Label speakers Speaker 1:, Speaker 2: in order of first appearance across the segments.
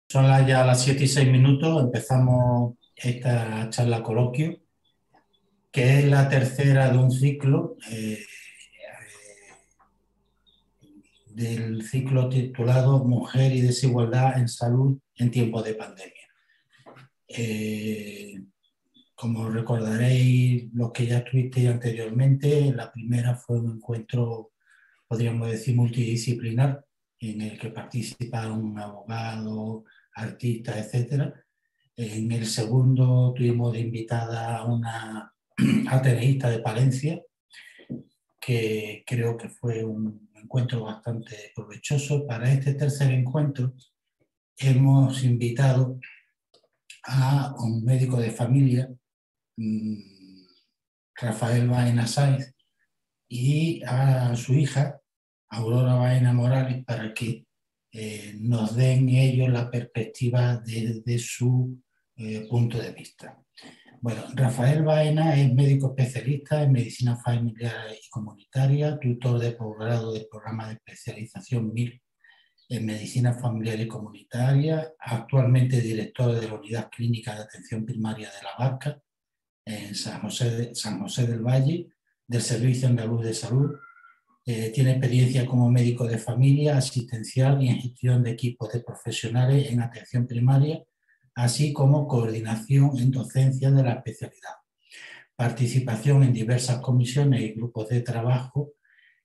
Speaker 1: Son ya las 7:06. Empezamos esta charla coloquio, que es la tercera de un ciclo, del ciclo titulado Mujer y desigualdad en salud en tiempos de pandemia. Eh, Como recordaréis los que ya estuvisteis anteriormente, la primera fue un encuentro, podríamos decir, multidisciplinar, en el que participaron abogados, artistas, etcétera. En el segundo tuvimos de invitada a una ateneísta de Palencia, que creo que fue un encuentro bastante provechoso. Para este tercer encuentro hemos invitado a un médico de familia, Rafael Baena Sáenz, y a su hija, Aurora Baena Morales, para que nos den ellos la perspectiva desde su punto de vista. Bueno, Rafael Baena es médico especialista en medicina familiar y comunitaria, tutor de posgrado del programa de especialización MIR en medicina familiar y comunitaria, actualmente director de la unidad clínica de atención primaria de La Barca, en San José del Valle, del Servicio Andaluz de Salud. Tiene experiencia como médico de familia, asistencial y en gestión de equipos de profesionales en atención primaria, así como coordinación en docencia de la especialidad. Participación en diversas comisiones y grupos de trabajo,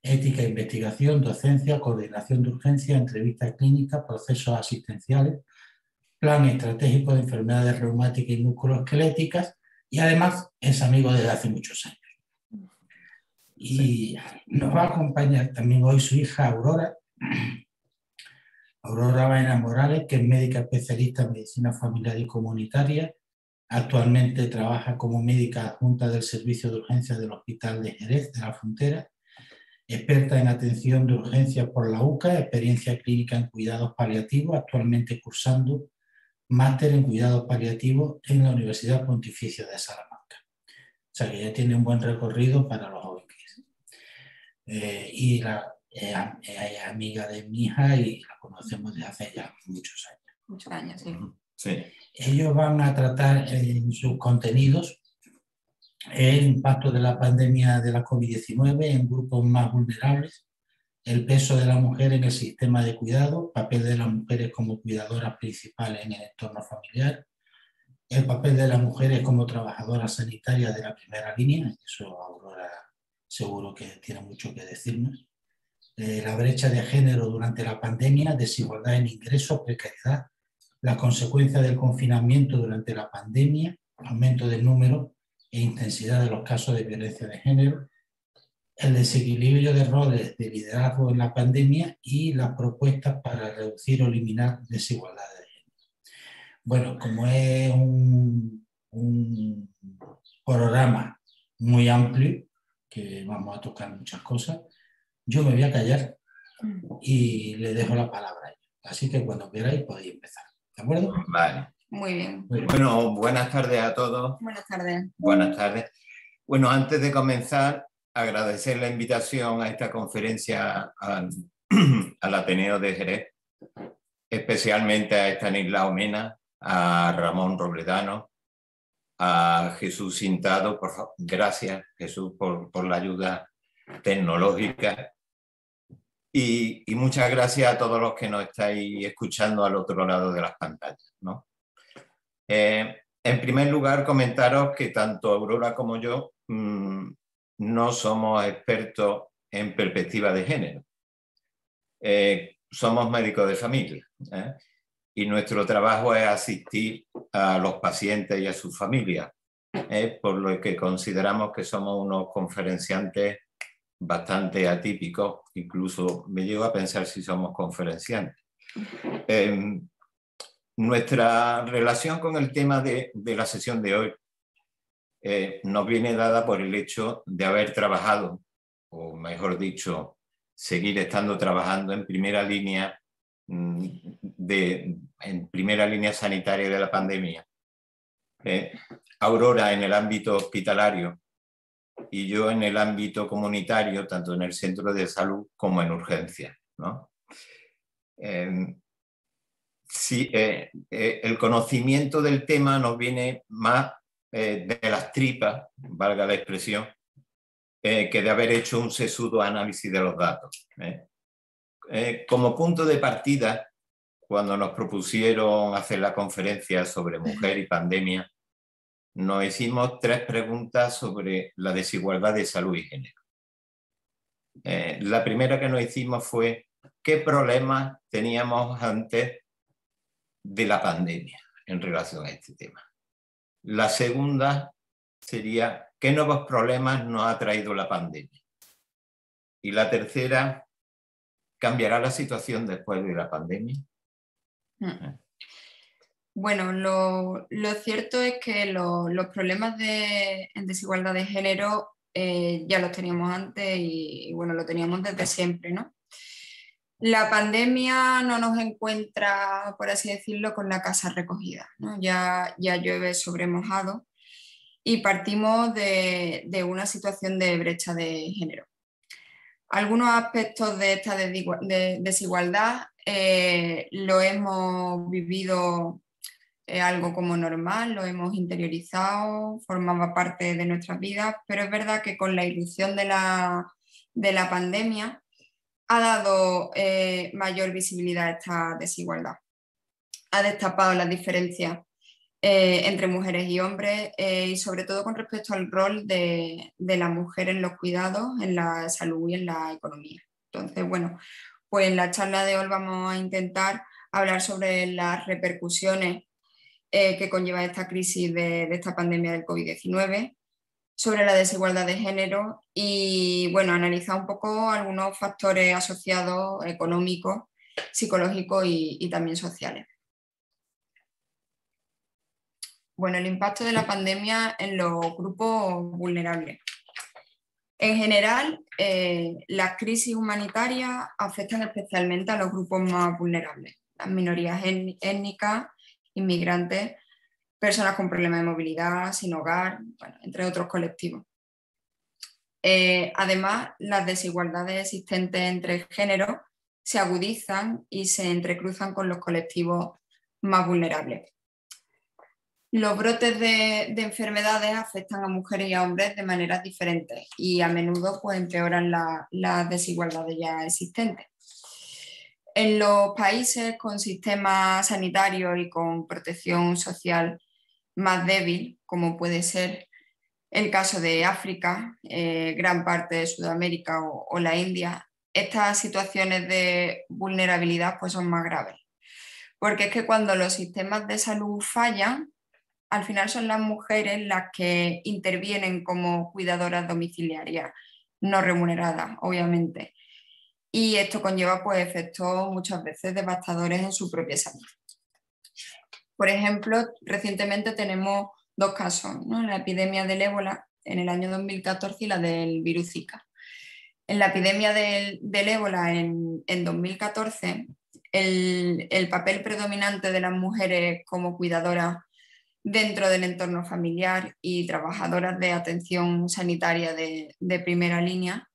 Speaker 1: ética, investigación, docencia, coordinación de urgencia, entrevistas clínicas, procesos asistenciales, plan estratégico de enfermedades reumáticas y musculoesqueléticas, y además es amigo desde hace muchos años. Y nos va a acompañar también hoy su hija Aurora, Aurora Baena Morales, que es médica especialista en medicina familiar y comunitaria. Actualmente trabaja como médica adjunta del Servicio de Urgencias del Hospital de Jerez de la Frontera, experta en atención de urgencias por la UCA, experiencia clínica en cuidados paliativos, actualmente cursando máster en cuidados paliativos en la Universidad Pontificia de Salamanca. O sea que ya tiene un buen recorrido para los jóvenes. Es amiga de mi hija y la conocemos desde hace ya muchos años.
Speaker 2: Muchos años, sí.
Speaker 1: Sí. Ellos van a tratar en sus contenidos el impacto de la pandemia de la COVID-19 en grupos más vulnerables, el peso de la mujer en el sistema de cuidado, papel de las mujeres como cuidadoras principales en el entorno familiar, el papel de las mujeres como trabajadoras sanitarias de la primera línea, eso Aurora seguro que tiene mucho que decirnos, la brecha de género durante la pandemia, desigualdad en ingresos, precariedad, las consecuencias del confinamiento durante la pandemia, aumento del número e intensidad de los casos de violencia de género, el desequilibrio de roles de liderazgo en la pandemia y las propuestas para reducir o eliminar desigualdades de género. Bueno, como es un programa muy amplio, que vamos a tocar muchas cosas, yo me voy a callar y le dejo la palabra a ella. Así que cuando queráis podéis empezar. ¿De acuerdo?
Speaker 2: Vale. Muy bien.
Speaker 3: Bueno, buenas tardes a todos.
Speaker 2: Buenas tardes.
Speaker 3: Buenas tardes. Bueno, antes de comenzar, agradecer la invitación a esta conferencia al Ateneo de Jerez, especialmente a Estanislao Mena, a Ramón Robledano, a Jesús Sintado. Gracias, Jesús, por la ayuda tecnológica. Y muchas gracias a todos los que nos estáis escuchando al otro lado de las pantallas, ¿no? En primer lugar, comentaros que tanto Aurora como yo no somos expertos en perspectiva de género. Somos médicos de familia, y nuestro trabajo es asistir a los pacientes y a sus familias, por lo que consideramos que somos unos conferenciantes bastante atípicos, incluso me llevo a pensar si somos conferenciantes. Nuestra relación con el tema de la sesión de hoy nos viene dada por el hecho de haber trabajado, o mejor dicho, seguir estando trabajando en primera línea sanitaria de la pandemia. Aurora en el ámbito hospitalario y yo en el ámbito comunitario, tanto en el centro de salud como en urgencias, ¿no? sí, el conocimiento del tema nos viene más de las tripas, valga la expresión, que de haber hecho un sesudo análisis de los datos. Como punto de partida, cuando nos propusieron hacer la conferencia sobre mujer y pandemia, nos hicimos 3 preguntas sobre la desigualdad de salud y género. La primera que nos hicimos fue ¿qué problemas teníamos antes de la pandemia en relación a este tema? La segunda sería ¿qué nuevos problemas nos ha traído la pandemia? Y la tercera, ¿cambiará la situación después de la pandemia?
Speaker 2: Bueno, lo cierto es que los problemas en desigualdad de género ya los teníamos antes y bueno, lo teníamos desde siempre, ¿no? La pandemia no nos encuentra, por así decirlo, con la casa recogida, ¿no? Ya llueve sobre mojado y partimos de una situación de brecha de género. Algunos aspectos de esta desigualdad lo hemos vivido algo como normal, lo hemos interiorizado, formaba parte de nuestras vidas, pero es verdad que con la irrupción de la pandemia ha dado mayor visibilidad a esta desigualdad. Ha destapado las diferencias entre mujeres y hombres y sobre todo con respecto al rol de la mujer en los cuidados, en la salud y en la economía. Entonces, bueno, pues en la charla de hoy vamos a intentar hablar sobre las repercusiones que conlleva esta crisis de esta pandemia del COVID-19, sobre la desigualdad de género y bueno, analizar un poco algunos factores asociados económicos, psicológicos y también sociales. Bueno, el impacto de la pandemia en los grupos vulnerables. En general, las crisis humanitarias afectan especialmente a los grupos más vulnerables, las minorías étnicas, inmigrantes, personas con problemas de movilidad, sin hogar, bueno, entre otros colectivos. Además, las desigualdades existentes entre géneros se agudizan y se entrecruzan con los colectivos más vulnerables. Los brotes de enfermedades afectan a mujeres y a hombres de maneras diferentes y a menudo pues, empeoran las desigualdades ya existentes. En los países con sistemas sanitarios y con protección social más débil, como puede ser el caso de África, gran parte de Sudamérica o la India, estas situaciones de vulnerabilidad pues, son más graves. Porque es que cuando los sistemas de salud fallan, al final son las mujeres las que intervienen como cuidadoras domiciliarias, no remuneradas, obviamente. Y esto conlleva pues, efectos muchas veces devastadores en su propia salud. Por ejemplo, recientemente tenemos 2 casos, ¿no? La epidemia del ébola en el año 2014 y la del virus Zika. En la epidemia del ébola en 2014, el papel predominante de las mujeres como cuidadoras dentro del entorno familiar y trabajadoras de atención sanitaria de primera línea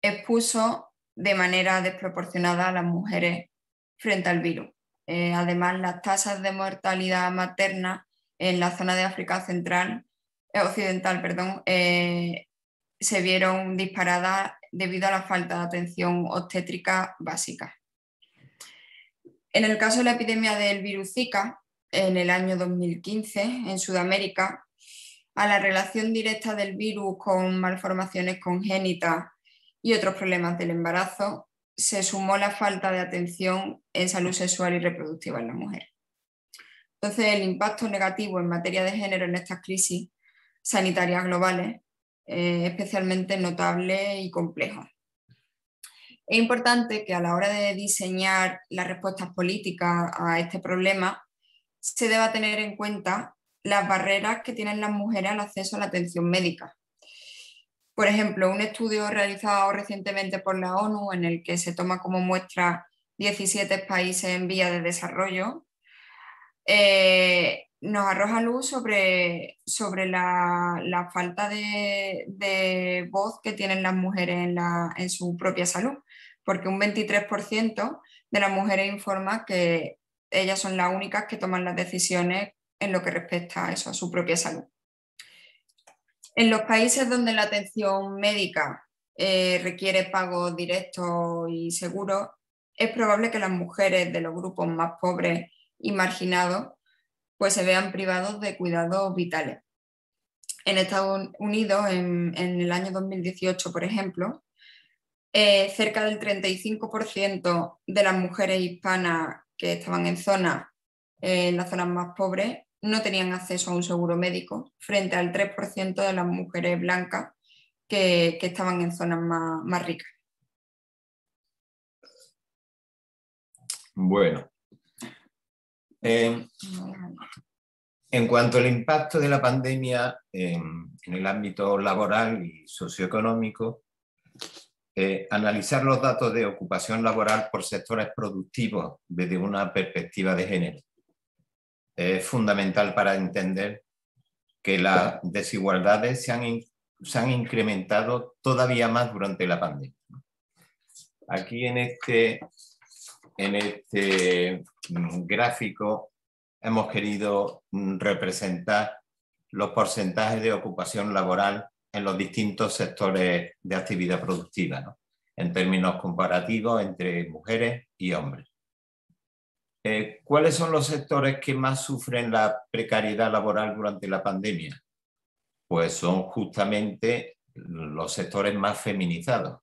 Speaker 2: expuso de manera desproporcionada a las mujeres frente al virus. Además, las tasas de mortalidad materna en la zona de África occidental se vieron disparadas debido a la falta de atención obstétrica básica. En el caso de la epidemia del virus Zika, en el año 2015, en Sudamérica, a la relación directa del virus con malformaciones congénitas y otros problemas del embarazo, se sumó la falta de atención en salud sexual y reproductiva en la mujer. Entonces, el impacto negativo en materia de género en estas crisis sanitarias globales es especialmente notable y complejo. Es importante que a la hora de diseñar las respuestas políticas a este problema se deba tener en cuenta las barreras que tienen las mujeres al acceso a la atención médica. Por ejemplo, un estudio realizado recientemente por la ONU en el que se toma como muestra 17 países en vía de desarrollo nos arroja luz sobre la falta de voz que tienen las mujeres en su propia salud, porque un 23% de las mujeres informa que ellas son las únicas que toman las decisiones en lo que respecta a eso, a su propia salud. En los países donde la atención médica requiere pagos directos y seguros, es probable que las mujeres de los grupos más pobres y marginados pues se vean privados de cuidados vitales. En Estados Unidos, en el año 2018, por ejemplo, cerca del 35% de las mujeres hispanas que estaban en las zonas más pobres no tenían acceso a un seguro médico, frente al 3% de las mujeres blancas que estaban en zonas más ricas.
Speaker 3: Bueno, en cuanto al impacto de la pandemia en el ámbito laboral y socioeconómico, analizar los datos de ocupación laboral por sectores productivos desde una perspectiva de género es fundamental para entender que las desigualdades se han incrementado todavía más durante la pandemia. Aquí en este gráfico hemos querido representar los porcentajes de ocupación laboral en los distintos sectores de actividad productiva, ¿no? En términos comparativos entre mujeres y hombres. ¿Cuáles son los sectores que más sufren la precariedad laboral durante la pandemia? Pues son justamente los sectores más feminizados.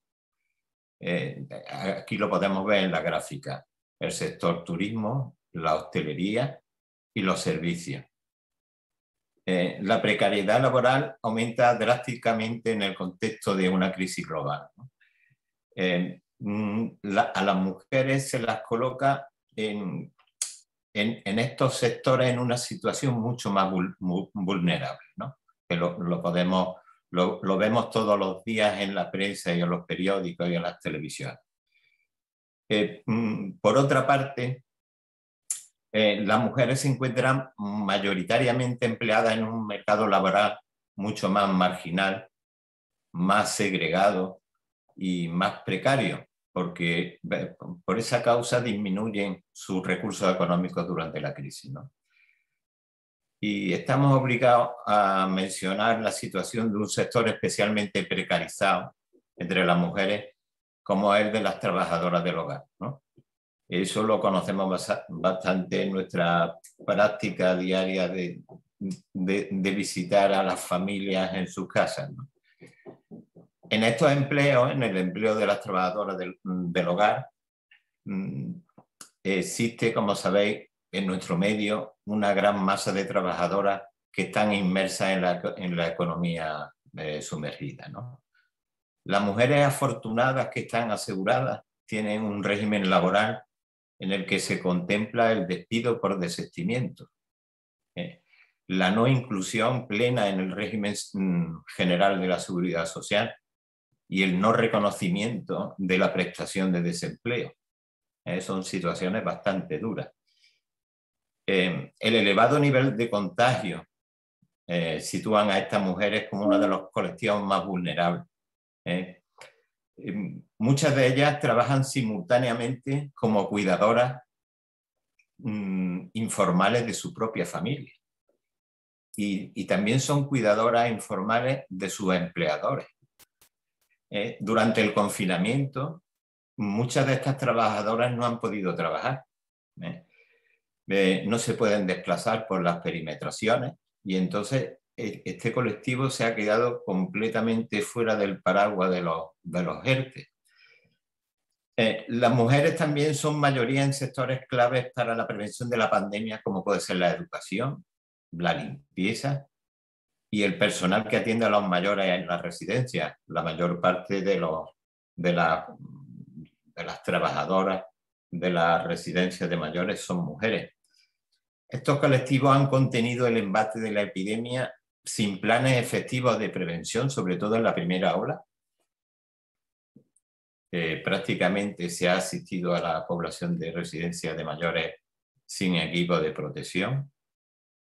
Speaker 3: Aquí lo podemos ver en la gráfica. El sector turismo, la hostelería y los servicios. La precariedad laboral aumenta drásticamente en el contexto de una crisis global, ¿no? A las mujeres se las coloca en estos sectores en una situación mucho más vulnerable, ¿no? Que lo vemos todos los días en la prensa y en los periódicos y en las televisiones. Por otra parte, las mujeres se encuentran mayoritariamente empleadas en un mercado laboral mucho más marginal, más segregado y más precario, porque por esa causa disminuyen sus recursos económicos durante la crisis, ¿no? Y estamos obligados a mencionar la situación de un sector especialmente precarizado entre las mujeres, como el de las trabajadoras del hogar, ¿no? Eso lo conocemos bastante en nuestra práctica diaria de visitar a las familias en sus casas, ¿no? En estos empleos, en el empleo de las trabajadoras del hogar, existe, como sabéis, en nuestro medio una gran masa de trabajadoras que están inmersas en la economía sumergida, ¿no? Las mujeres afortunadas que están aseguradas tienen un régimen laboral en el que se contempla el despido por desistimiento, la no inclusión plena en el régimen general de la seguridad social y el no reconocimiento de la prestación de desempleo. Son situaciones bastante duras. El elevado nivel de contagio sitúan a estas mujeres como uno de los colectivos más vulnerables. Muchas de ellas trabajan simultáneamente como cuidadoras informales de su propia familia y también son cuidadoras informales de sus empleadores. Durante el confinamiento, muchas de estas trabajadoras no han podido trabajar. No se pueden desplazar por las perimetraciones y entonces este colectivo se ha quedado completamente fuera del paraguas de los ERTE. Las mujeres también son mayoría en sectores claves para la prevención de la pandemia, como puede ser la educación, la limpieza y el personal que atiende a los mayores en las residencias. La mayor parte de las trabajadoras de las residencias de mayores son mujeres. Estos colectivos han contenido el embate de la epidemia sin planes efectivos de prevención, sobre todo en la primera ola. Prácticamente se ha asistido a la población de residencias de mayores sin equipo de protección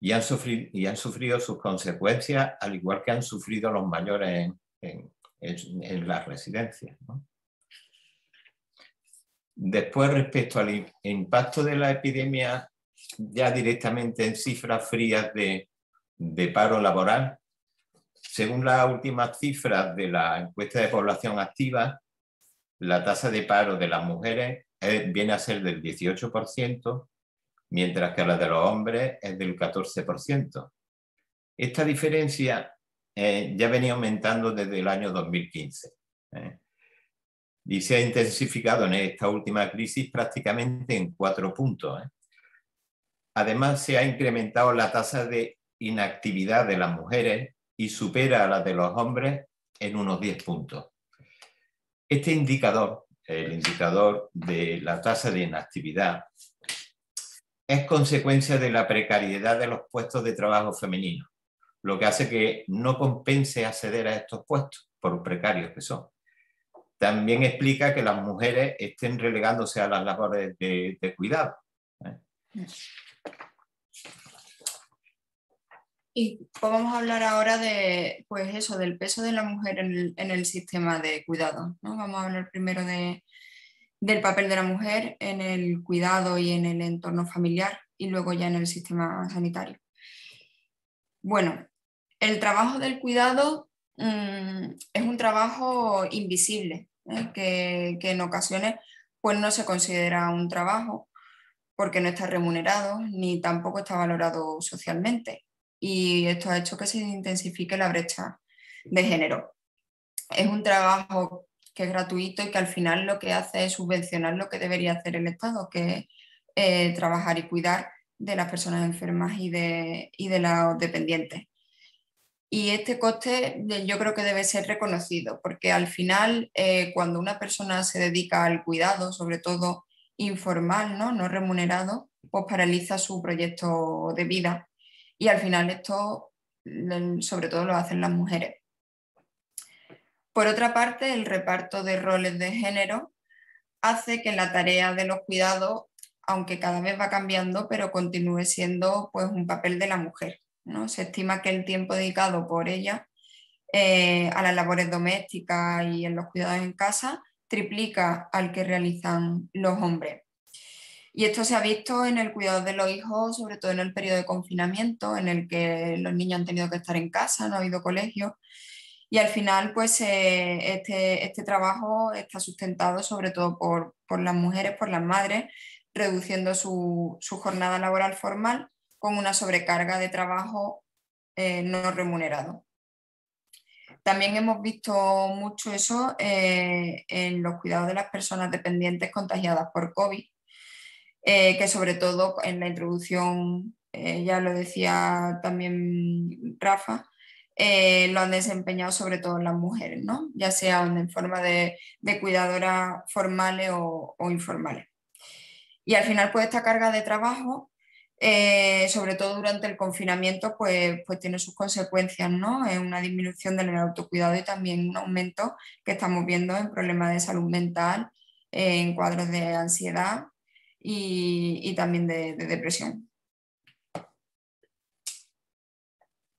Speaker 3: y han sufrido sus consecuencias, al igual que han sufrido los mayores en las residencias, ¿no? Después, respecto al impacto de la epidemia, ya directamente en cifras frías de paro laboral, según las últimas cifras de la encuesta de población activa, la tasa de paro de las mujeres viene a ser del 18%, mientras que la de los hombres es del 14%. Esta diferencia ya venía aumentando desde el año 2015. Y se ha intensificado en esta última crisis prácticamente en 4 puntos. Además, se ha incrementado la tasa de inactividad de las mujeres y supera a la de los hombres en unos 10 puntos. Este indicador, el indicador de la tasa de inactividad, es consecuencia de la precariedad de los puestos de trabajo femeninos, lo que hace que no compense acceder a estos puestos, por precarios que son. También explica que las mujeres estén relegándose a las labores de cuidado.
Speaker 2: Y vamos a hablar ahora de, pues eso, del peso de la mujer en el sistema de cuidado, ¿no? Vamos a hablar primero del papel de la mujer en el cuidado y en el entorno familiar y luego ya en el sistema sanitario. Bueno, el trabajo del cuidado es un trabajo invisible, que en ocasiones pues no se considera un trabajo porque no está remunerado ni tampoco está valorado socialmente. Y esto ha hecho que se intensifique la brecha de género. Es un trabajo que es gratuito y que al final lo que hace es subvencionar lo que debería hacer el Estado, que es trabajar y cuidar de las personas enfermas y de los dependientes. Y este coste yo creo que debe ser reconocido, porque al final cuando una persona se dedica al cuidado, sobre todo informal, no remunerado, pues paraliza su proyecto de vida. Y al final esto sobre todo lo hacen las mujeres. Por otra parte, el reparto de roles de género hace que la tarea de los cuidados, aunque cada vez va cambiando, pero continúe siendo pues, un papel de la mujer, ¿no? Se estima que el tiempo dedicado por ella a las labores domésticas y en los cuidados en casa triplica al que realizan los hombres. Y esto se ha visto en el cuidado de los hijos, sobre todo en el periodo de confinamiento, en el que los niños han tenido que estar en casa, no ha habido colegio. Y al final, pues este trabajo está sustentado sobre todo por las mujeres, por las madres, reduciendo su jornada laboral formal con una sobrecarga de trabajo no remunerado. También hemos visto mucho eso en los cuidados de las personas dependientes contagiadas por COVID, que sobre todo en la introducción, ya lo decía también Rafa, lo han desempeñado sobre todo las mujeres, ¿no? Ya sea en forma de cuidadoras formales o informales. Y al final, pues esta carga de trabajo, sobre todo durante el confinamiento, pues tiene sus consecuencias, ¿no? En una disminución del autocuidado y también un aumento que estamos viendo en problemas de salud mental, en cuadros de ansiedad y también de depresión.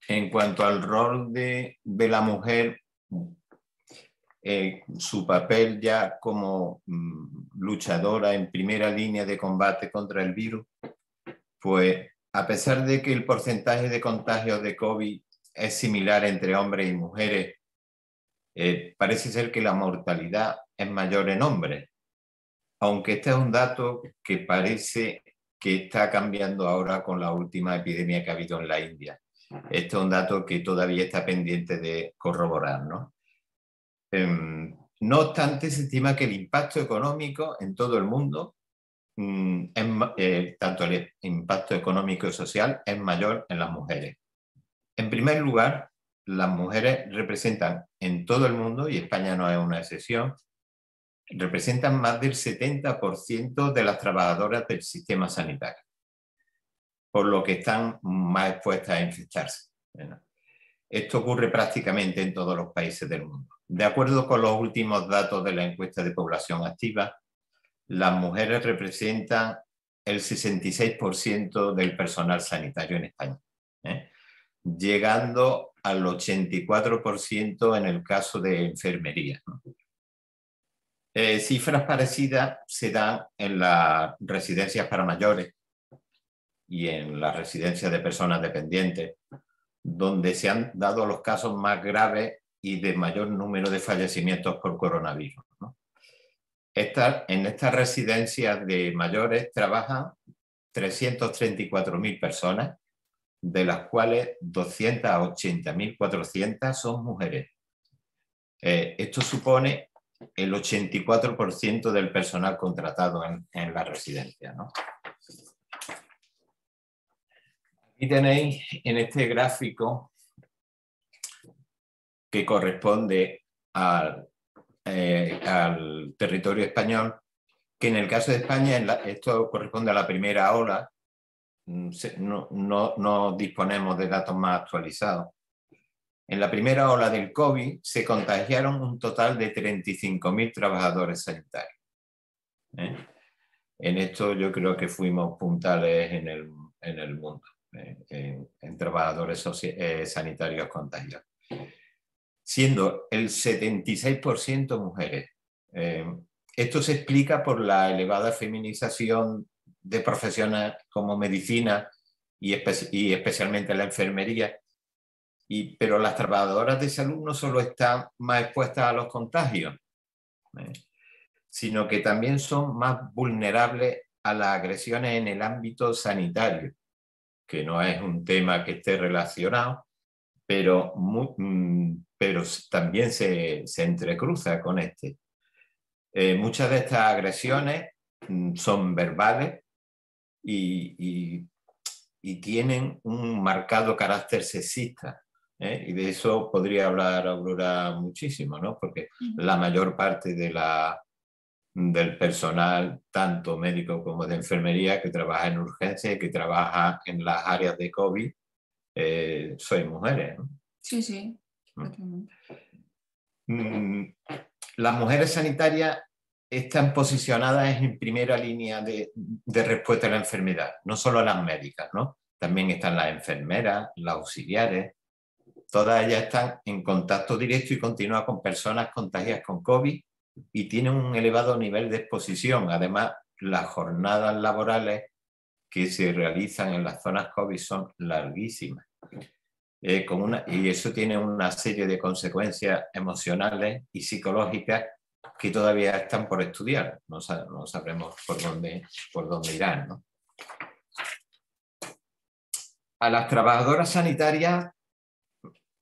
Speaker 3: En cuanto al rol de la mujer, su papel ya como luchadora en primera línea de combate contra el virus, pues a pesar de que el porcentaje de contagios de COVID es similar entre hombres y mujeres, parece ser que la mortalidad es mayor en hombres, aunque este es un dato que parece que está cambiando ahora con la última epidemia que ha habido en la India. Este es un dato que todavía está pendiente de corroborar, ¿no? No obstante, se estima que el impacto económico en todo el mundo, tanto el impacto económico y social, es mayor en las mujeres. En primer lugar, las mujeres representan en todo el mundo, y España no es una excepción, representan más del 70% de las trabajadoras del sistema sanitario, por lo que están más expuestas a infectarse. Esto ocurre prácticamente en todos los países del mundo. De acuerdo con los últimos datos de la encuesta de población activa, las mujeres representan el 66% del personal sanitario en España, llegando al 84% en el caso de enfermería, ¿no? Cifras parecidas se dan en las residencias para mayores y en las residencias de personas dependientes, donde se han dado los casos más graves y de mayor número de fallecimientos por coronavirus, ¿no? En estas residencias de mayores trabajan 334.000 personas, de las cuales 280.400 son mujeres. Esto supone el 84% del personal contratado en la residencia, ¿no? Aquí tenéis en este gráfico, que corresponde al territorio español, que en el caso de España, esto corresponde a la primera ola, no disponemos de datos más actualizados. En la primera ola del COVID se contagiaron un total de 35.000 trabajadores sanitarios. En esto yo creo que fuimos puntales en el mundo, en trabajadores sanitarios contagiados, siendo el 76% mujeres. Esto se explica por la elevada feminización de profesiones como medicina y especialmente la enfermería, pero las trabajadoras de salud no solo están más expuestas a los contagios, sino que también son más vulnerables a las agresiones en el ámbito sanitario, que no es un tema que esté relacionado, pero también se entrecruza con este. Muchas de estas agresiones son verbales y tienen un marcado carácter sexista. Y de eso podría hablar Aurora muchísimo, ¿no? Porque la mayor parte del personal, tanto médico como de enfermería, que trabaja en urgencia y que trabaja en las áreas de COVID, sois mujeres, ¿no?
Speaker 2: Sí, sí.
Speaker 3: Las mujeres sanitarias están posicionadas en primera línea de respuesta a la enfermedad, no solo las médicas, ¿no? También están las enfermeras, las auxiliares. Todas ellas están en contacto directo y continuo con personas contagiadas con COVID y tienen un elevado nivel de exposición. Además, las jornadas laborales que se realizan en las zonas COVID son larguísimas. Y eso tiene una serie de consecuencias emocionales y psicológicas que todavía están por estudiar. No sabremos por dónde irán, ¿no? A las trabajadoras sanitarias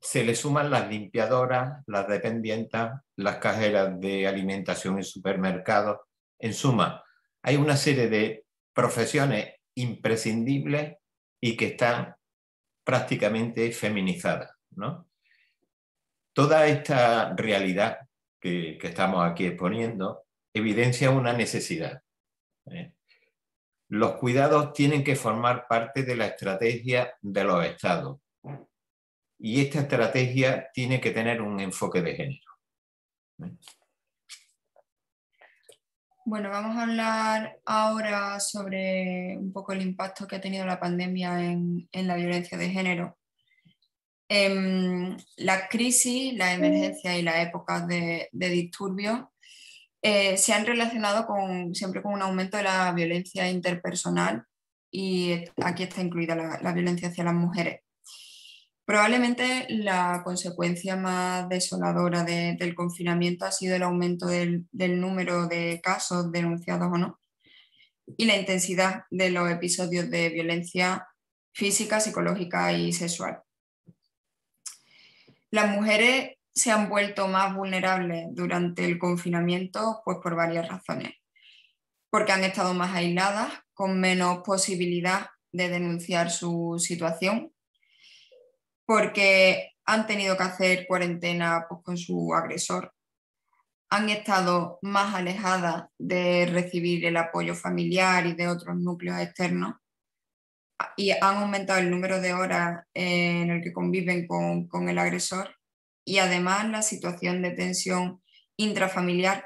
Speaker 3: se le suman las limpiadoras, las dependientas, las cajeras de alimentación en supermercados. En suma, hay una serie de profesiones imprescindibles y que están prácticamente feminizadas, ¿no? Toda esta realidad que estamos aquí exponiendo evidencia una necesidad. Los cuidados tienen que formar parte de la estrategia de los estados. Y esta estrategia tiene que tener un enfoque de género.
Speaker 2: Bueno, vamos a hablar ahora sobre un poco el impacto que ha tenido la pandemia en la violencia de género. La crisis, la emergencia y las épocas de disturbios se han relacionado siempre con un aumento de la violencia interpersonal, y aquí está incluida la violencia hacia las mujeres. Probablemente la consecuencia más desoladora del confinamiento ha sido el aumento del número de casos denunciados o no, y la intensidad de los episodios de violencia física, psicológica y sexual. Las mujeres se han vuelto más vulnerables durante el confinamiento, pues por varias razones. Porque han estado más aisladas, con menos posibilidad de denunciar su situación, porque han tenido que hacer cuarentena, pues, con su agresor, han estado más alejadas de recibir el apoyo familiar y de otros núcleos externos, y han aumentado el número de horas en el que conviven con el agresor, y además la situación de tensión intrafamiliar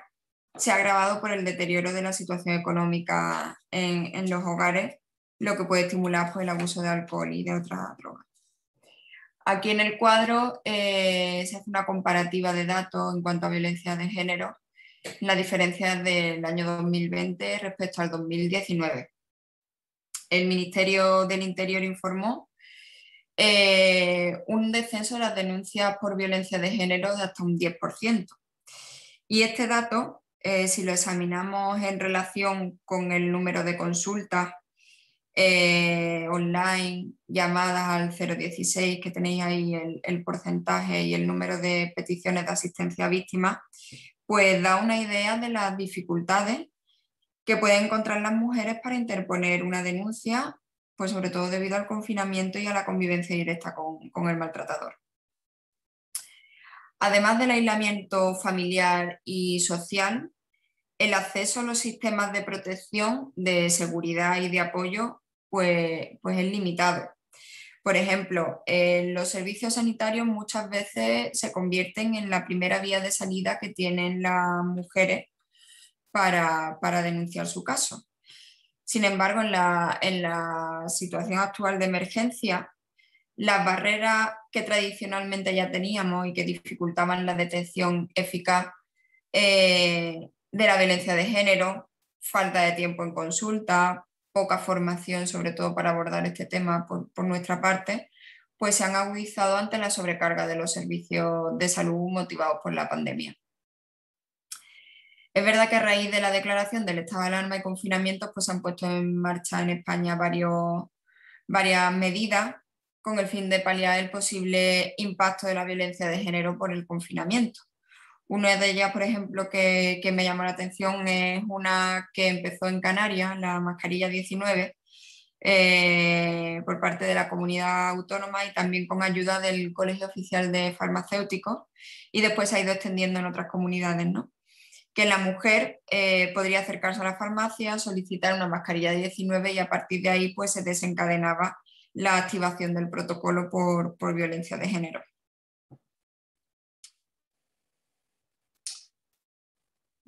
Speaker 2: se ha agravado por el deterioro de la situación económica en los hogares, lo que puede estimular, pues, el abuso de alcohol y de otras drogas. Aquí en el cuadro se hace una comparativa de datos en cuanto a violencia de género la diferencia del año 2020 respecto al 2019. El Ministerio del Interior informó un descenso de las denuncias por violencia de género de hasta un 10%. Y este dato, si lo examinamos en relación con el número de consultas online, llamadas al 016, que tenéis ahí el porcentaje y el número de peticiones de asistencia a víctimas, pues da una idea de las dificultades que pueden encontrar las mujeres para interponer una denuncia, pues sobre todo debido al confinamiento y a la convivencia directa con el maltratador. Además del aislamiento familiar y social, el acceso a los sistemas de protección, de seguridad y de apoyo pues es limitado. Por ejemplo, los servicios sanitarios muchas veces se convierten en la primera vía de salida que tienen las mujeres para denunciar su caso. Sin embargo, en la situación actual de emergencia, las barreras que tradicionalmente ya teníamos y que dificultaban la detección eficaz de la violencia de género, falta de tiempo en consulta, poca formación, sobre todo para abordar este tema por nuestra parte, pues se han agudizado ante la sobrecarga de los servicios de salud motivados por la pandemia. Es verdad que a raíz de la declaración del estado de alarma y confinamiento, pues se han puesto en marcha en España varias medidas con el fin de paliar el posible impacto de la violencia de género por el confinamiento. Una de ellas, por ejemplo, que me llamó la atención es una que empezó en Canarias, la mascarilla 19, por parte de la comunidad autónoma y también con ayuda del Colegio Oficial de Farmacéuticos, y después se ha ido extendiendo en otras comunidades, ¿no? Que la mujer podría acercarse a la farmacia, solicitar una mascarilla 19 y a partir de ahí pues se desencadenaba la activación del protocolo por violencia de género.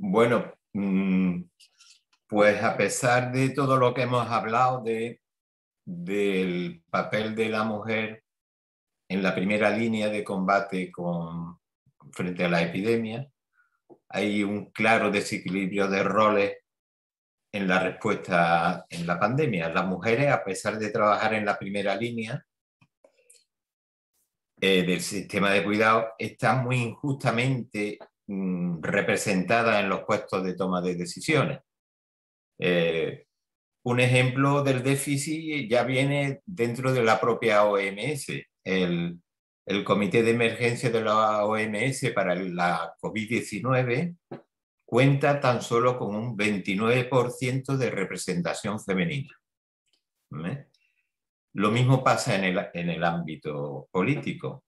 Speaker 3: Bueno, pues a pesar de todo lo que hemos hablado del papel de la mujer en la primera línea de combate frente a la epidemia, hay un claro desequilibrio de roles en la respuesta en la pandemia. Las mujeres, a pesar de trabajar en la primera línea del sistema de cuidado, están muy injustamente representadas en los puestos de toma de decisiones. Un ejemplo del déficit ya viene dentro de la propia OMS. El Comité de Emergencia de la OMS para la COVID-19 cuenta tan solo con un 29% de representación femenina. Lo mismo pasa en el ámbito político.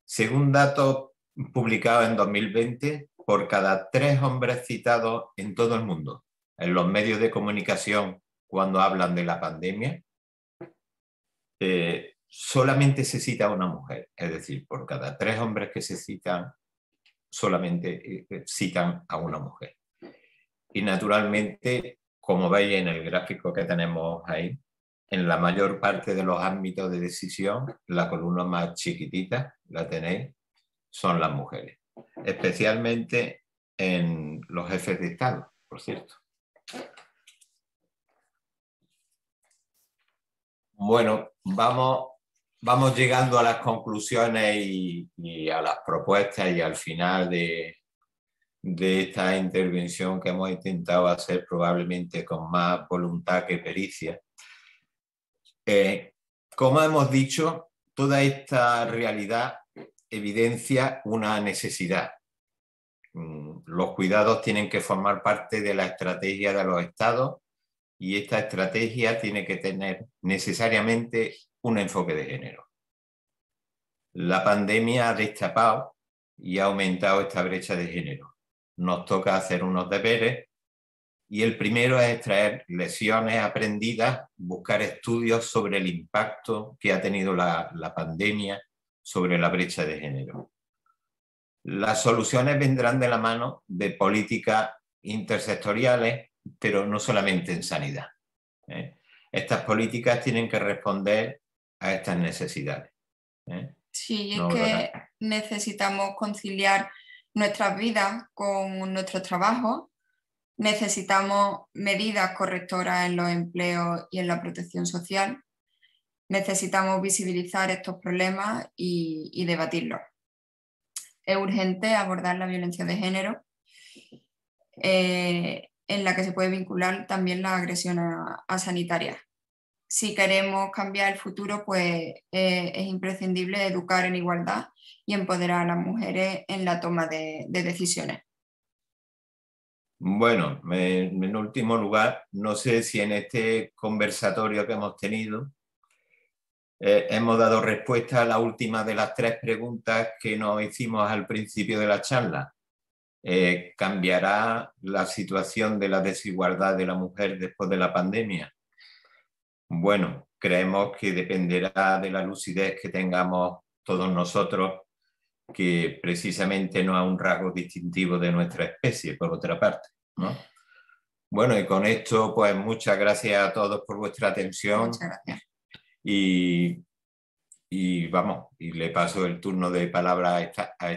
Speaker 3: Según datos publicados en 2020, por cada 3 hombres citados en todo el mundo, en los medios de comunicación cuando hablan de la pandemia, solamente se cita a una mujer. Es decir, por cada 3 hombres que se citan, solamente citan a una mujer. Y naturalmente, como veis en el gráfico que tenemos ahí, en la mayor parte de los ámbitos de decisión, la columna más chiquitita, la tenéis, son las mujeres. Especialmente en los jefes de Estado, por cierto. Bueno, vamos llegando a las conclusiones y a las propuestas y al final de esta intervención que hemos intentado hacer probablemente con más voluntad que pericia. Como hemos dicho, toda esta realidad evidencia una necesidad. Los cuidados tienen que formar parte de la estrategia de los estados y esta estrategia tiene que tener necesariamente un enfoque de género. La pandemia ha destapado y ha aumentado esta brecha de género. Nos toca hacer unos deberes y el primero es extraer lecciones aprendidas, buscar estudios sobre el impacto que ha tenido la pandemia sobre la brecha de género. Las soluciones vendrán de la mano de políticas intersectoriales, pero no solamente en sanidad. Estas políticas tienen que responder a estas necesidades.
Speaker 2: Sí, es que necesitamos conciliar nuestras vidas con nuestros trabajos. Necesitamos medidas correctoras en los empleos y en la protección social. Necesitamos visibilizar estos problemas y debatirlos. Es urgente abordar la violencia de género, en la que se puede vincular también la agresión a sanitarias. Si queremos cambiar el futuro, pues es imprescindible educar en igualdad y empoderar a las mujeres en la toma de decisiones.
Speaker 3: Bueno, en último lugar, no sé si en este conversatorio que hemos tenido hemos dado respuesta a la última de las 3 preguntas que nos hicimos al principio de la charla. ¿Cambiará la situación de la desigualdad de la mujer después de la pandemia? Bueno, creemos que dependerá de la lucidez que tengamos todos nosotros, que precisamente no es un rasgo distintivo de nuestra especie, por otra parte, ¿no? Bueno, y con esto, pues muchas gracias a todos por vuestra atención.
Speaker 2: Muchas gracias.
Speaker 3: Y vamos, y le paso el turno de palabra a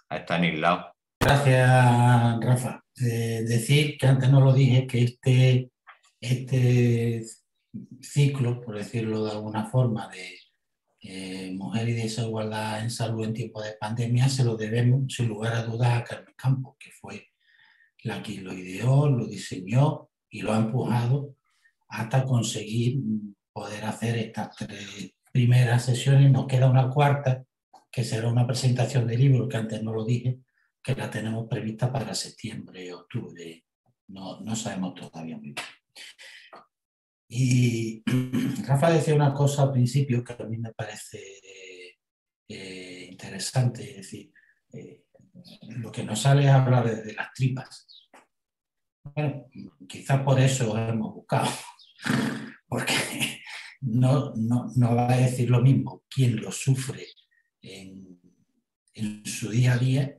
Speaker 3: Estanislao.
Speaker 1: Gracias, Rafa. Decir que antes no lo dije, que este ciclo, por decirlo de alguna forma, de mujer y desigualdad en salud en tiempos de pandemia, se lo debemos, sin lugar a dudas, a Carmen Campos, que fue la que lo ideó, lo diseñó y lo ha empujado hasta conseguir poder hacer estas 3 primeras sesiones. Nos queda una cuarta, que será una presentación de libro, que antes no lo dije, que la tenemos prevista para septiembre, octubre. No sabemos todavía muy bien. Y Rafa decía una cosa al principio que a mí me parece interesante, es decir, lo que nos sale es hablar desde las tripas. Bueno, quizás por eso hemos buscado, porque no va a decir lo mismo quien lo sufre en su día a día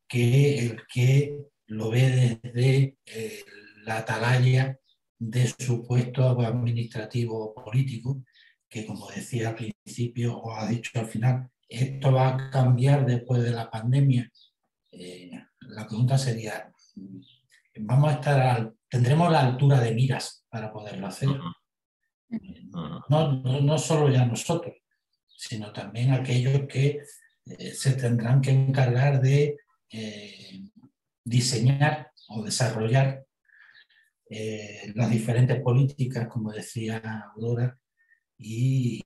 Speaker 1: que el que lo ve desde la atalaya de su puesto administrativo o político, que como decía al principio o ha dicho al final, esto va a cambiar después de la pandemia. La pregunta sería, ¿tendremos la altura de miras para poderlo hacer? No solo ya nosotros, sino también aquellos que se tendrán que encargar de diseñar o desarrollar las diferentes políticas, como decía Aurora, y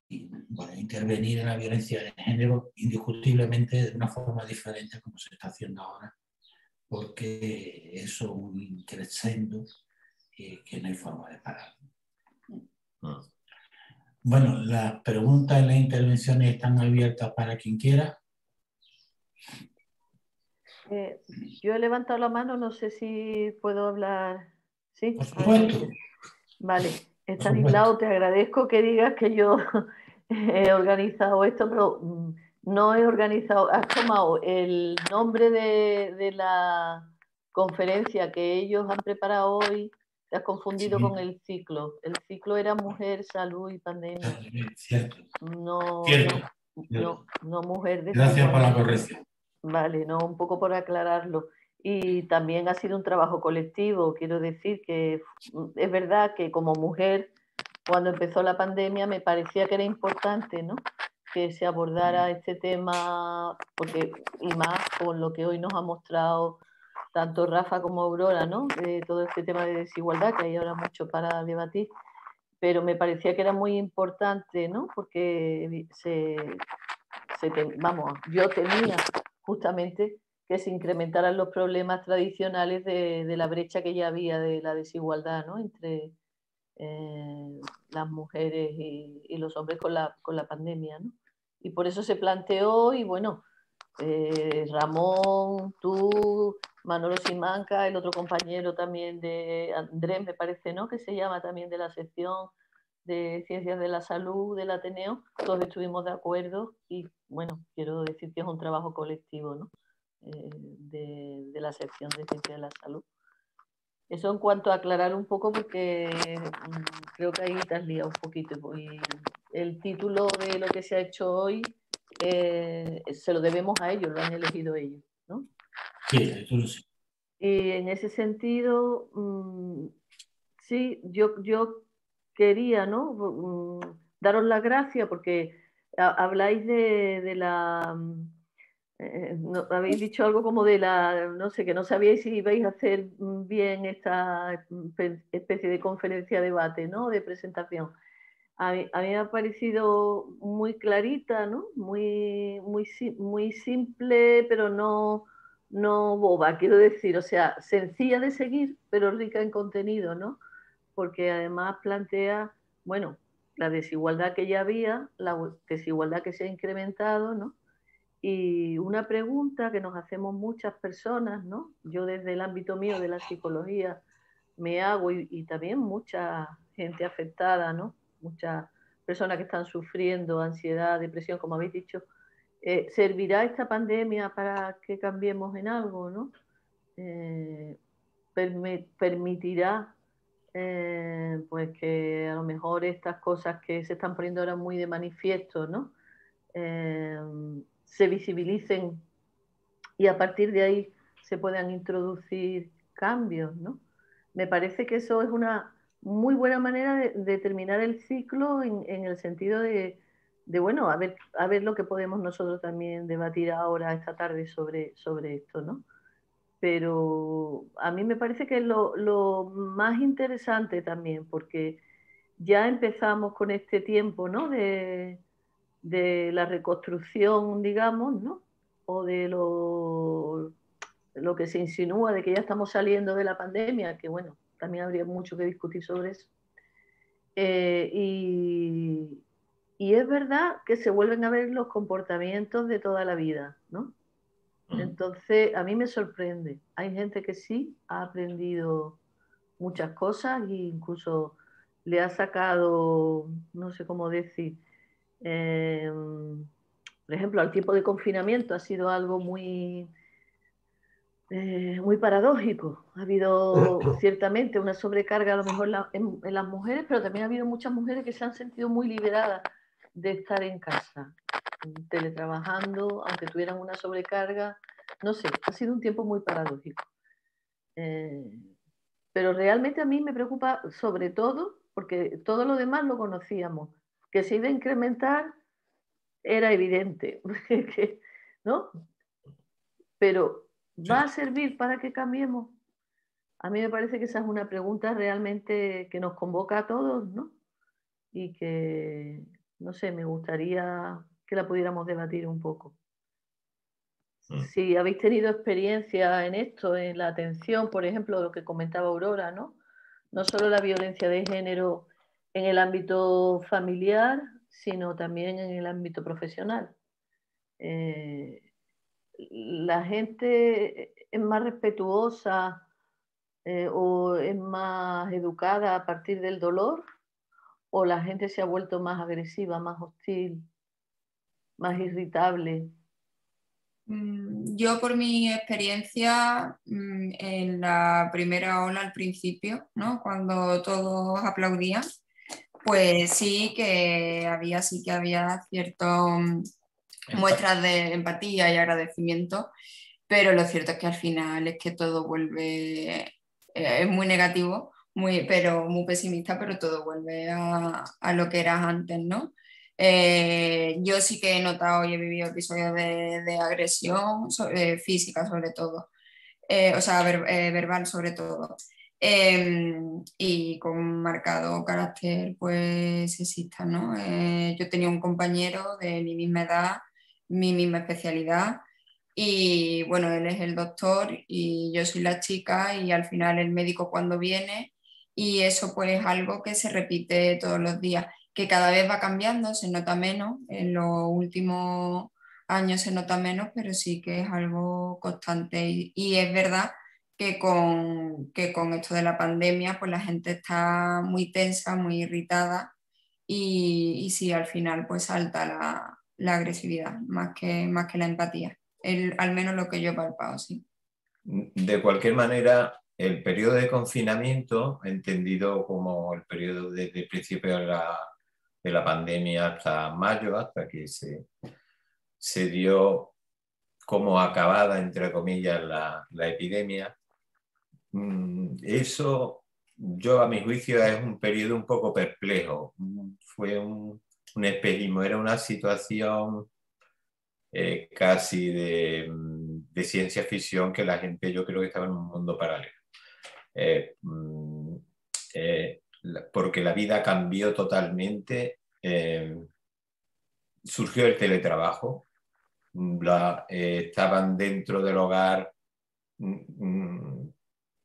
Speaker 1: bueno, intervenir en la violencia de género indiscutiblemente de una forma diferente como se está haciendo ahora, porque eso es un crescendo que no hay forma de parar. Bueno, las preguntas y las intervenciones están abiertas para quien quiera.
Speaker 4: Yo he levantado la mano, no sé si puedo hablar. ¿Sí?
Speaker 1: Por supuesto.
Speaker 4: Vale, Estanislao, te agradezco que digas que yo he organizado esto, pero no he organizado. Has tomado el nombre de la conferencia que ellos han preparado hoy, te has confundido con el ciclo. El ciclo era mujer, salud y pandemia.
Speaker 1: Cierto.
Speaker 4: No mujer.
Speaker 1: Gracias por la corrección.
Speaker 4: Vale, no, un poco por aclararlo. Y también ha sido un trabajo colectivo. Quiero decir que es verdad que como mujer, cuando empezó la pandemia, me parecía que era importante, ¿no?, que se abordara este tema, porque, y más con lo que hoy nos ha mostrado tanto Rafa como Aurora, ¿no?, de todo este tema de desigualdad, que hay ahora mucho para debatir, pero me parecía que era muy importante, ¿no?, porque yo temía justamente que se incrementaran los problemas tradicionales de la brecha que ya había de la desigualdad, ¿no?, entre las mujeres y los hombres con la pandemia, ¿no? Y por eso se planteó, y bueno, Ramón, tú, Manolo Simanca, el otro compañero también de Andrés, me parece, ¿no?, que se llama también, de la sección de Ciencias de la Salud del Ateneo, todos estuvimos de acuerdo, y bueno, quiero decir que es un trabajo colectivo, ¿no?, de la sección de Ciencias de la Salud. Eso en cuanto a aclarar un poco, porque creo que ahí te has liado un poquito. Y el título de lo que se ha hecho hoy se lo debemos a ellos, lo han elegido ellos, ¿no?
Speaker 1: Sí, tú lo sé.
Speaker 4: Y en ese sentido, sí, yo quería, ¿no? Daros las gracias porque habláis de la... no, habéis dicho algo como de la, no sé, que no sabíais si ibais a hacer bien esta especie de conferencia debate, ¿no? De presentación. A mí me ha parecido muy clarita, ¿no? Muy simple, pero no boba, quiero decir, o sea, sencilla de seguir, pero rica en contenido, ¿no? Porque además plantea, bueno, la desigualdad que ya había, la desigualdad que se ha incrementado, ¿no? Y una pregunta que nos hacemos muchas personas, ¿no? Yo desde el ámbito mío de la psicología me hago y también mucha gente afectada, ¿no? Muchas personas que están sufriendo ansiedad, depresión, como habéis dicho. ¿Servirá esta pandemia para que cambiemos en algo, ¿no? Permitirá pues que a lo mejor estas cosas que se están poniendo ahora muy de manifiesto, ¿no? Se visibilicen y a partir de ahí se puedan introducir cambios, ¿no? Me parece que eso es una muy buena manera de terminar el ciclo en el sentido bueno, a ver lo que podemos nosotros también debatir ahora, esta tarde, sobre esto, ¿no? Pero a mí me parece que es lo más interesante también, porque ya empezamos con este tiempo, ¿no? De la reconstrucción, digamos, ¿no? O de lo que se insinúa de que ya estamos saliendo de la pandemia, que bueno, también habría mucho que discutir sobre eso. Y es verdad que se vuelven a ver los comportamientos de toda la vida, ¿no? Entonces, a mí me sorprende. Hay gente que sí ha aprendido muchas cosas e incluso le ha sacado, no sé cómo decir, por ejemplo, al tiempo de confinamiento ha sido algo muy paradójico. Ha habido ciertamente una sobrecarga a lo mejor en las mujeres, pero también ha habido muchas mujeres que se han sentido muy liberadas de estar en casa, teletrabajando, aunque tuvieran una sobrecarga. No sé, ha sido un tiempo muy paradójico. Pero realmente a mí me preocupa sobre todo, porque todo lo demás lo conocíamos, que se iba a incrementar era evidente, ¿no? Pero ¿va a servir para que cambiemos? A mí me parece que esa es una pregunta realmente que nos convoca a todos, ¿no? Y que, no sé, me gustaría que la pudiéramos debatir un poco. Si habéis tenido experiencia en esto, en la atención, por ejemplo, lo que comentaba Aurora, ¿no? No solo la violencia de género en el ámbito familiar, sino también en el ámbito profesional. La gente es más respetuosa o es más educada a partir del dolor, o la gente se ha vuelto más agresiva, más hostil, más irritable.
Speaker 2: Yo por mi experiencia en la primera ola al principio, ¿no? Cuando todos aplaudían, pues sí que había ciertas muestras de empatía y agradecimiento, pero lo cierto es que al final es que todo vuelve, es muy negativo, pero muy pesimista, pero todo vuelve a lo que eras antes, ¿no? Yo sí que he notado y he vivido episodios de agresión física sobre todo, o sea, verbal sobre todo, y con marcado carácter pues sexista, ¿no? Yo tenía un compañero de mi misma edad, mi misma especialidad, y bueno, él es el doctor y yo soy la chica y al final el médico cuando viene, y eso pues es algo que se repite todos los días, que cada vez va cambiando, se nota menos, en los últimos años se nota menos, pero sí que es algo constante y es verdad que con esto de la pandemia pues la gente está muy tensa, muy irritada y sí, al final pues salta la agresividad más que la empatía. Al menos lo que yo he palpado, sí.
Speaker 3: De cualquier manera, el periodo de confinamiento, entendido como el periodo desde el principio de la pandemia hasta mayo, hasta que se dio como acabada, entre comillas, la epidemia. Eso, yo a mi juicio, es un periodo un poco perplejo. Fue un espejismo, era una situación casi de ciencia ficción, que la gente, yo creo que estaba en un mundo paralelo. Porque la vida cambió totalmente. Surgió el teletrabajo, estaban dentro del hogar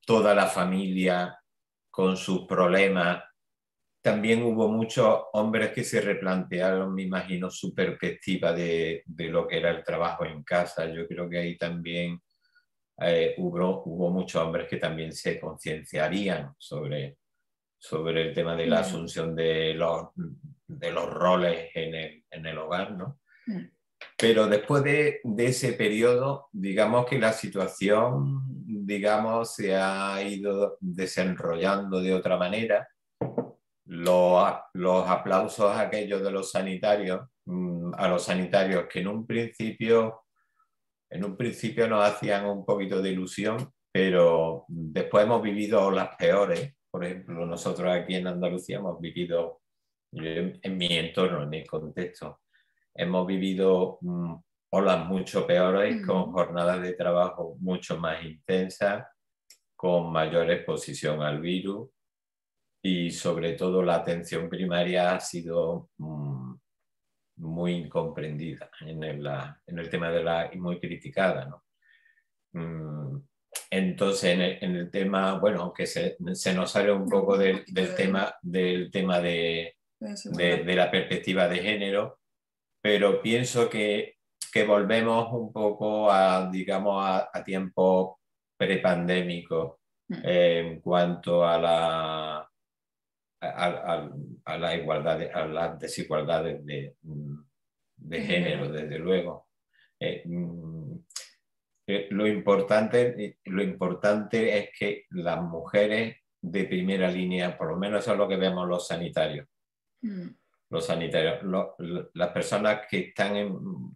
Speaker 3: toda la familia con sus problemas. También hubo muchos hombres que se replantearon, me imagino, su perspectiva de lo que era el trabajo en casa. Yo creo que ahí también hubo muchos hombres que también se concienciarían sobre el tema de la asunción de los roles en el hogar, ¿no? Pero después de ese periodo, digamos que la situación, digamos, se ha ido desenrollando de otra manera. Los aplausos aquellos de los sanitarios, a los sanitarios, que en un principio nos hacían un poquito de ilusión, pero después hemos vivido las peores. Por ejemplo, nosotros aquí en Andalucía hemos vivido, en mi entorno, en mi contexto, hemos vivido olas mucho peores, con jornadas de trabajo mucho más intensas, con mayor exposición al virus, y sobre todo la atención primaria ha sido muy incomprendida en el tema y muy criticada, ¿no? Entonces, en el tema, bueno, aunque se nos sale un poco del tema de la perspectiva de género, pero pienso que volvemos un poco digamos, a tiempos prepandémicos en cuanto a la igualdad, a las desigualdades de género, desde luego. Lo importante es que las mujeres de primera línea, por lo menos eso es lo que vemos los sanitarios. Los sanitarios, las personas que están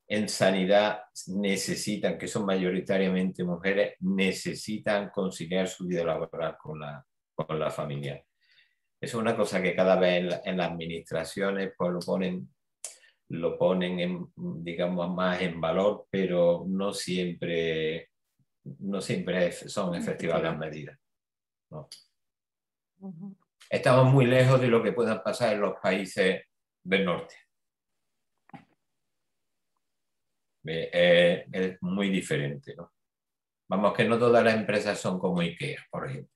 Speaker 3: en sanidad necesitan, que son mayoritariamente mujeres, necesitan conciliar su vida laboral con la familia. Eso es una cosa que cada vez en las administraciones pues lo ponen digamos, más en valor, pero no siempre son efectivas las medidas, ¿no? Estamos muy lejos de lo que puedan pasar en los países del norte. Es muy diferente, ¿no? Vamos, que no todas las empresas son como IKEA, por ejemplo.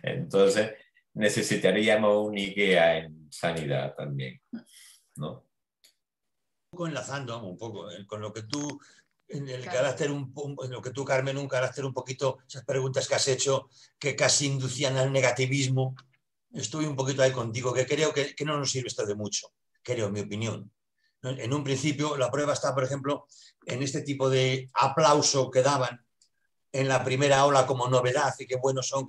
Speaker 3: Entonces, necesitaríamos un IKEA en sanidad también, ¿no?
Speaker 5: Enlazando un poco con lo que tú, en el carácter, en lo que tú, Carmen, un carácter un poquito, esas preguntas que has hecho, que casi inducían al negativismo, estoy un poquito ahí contigo, que creo que no nos sirve esto de mucho, creo, en mi opinión. En un principio, la prueba está, por ejemplo, en este tipo de aplauso que daban en la primera ola como novedad, y qué buenos son,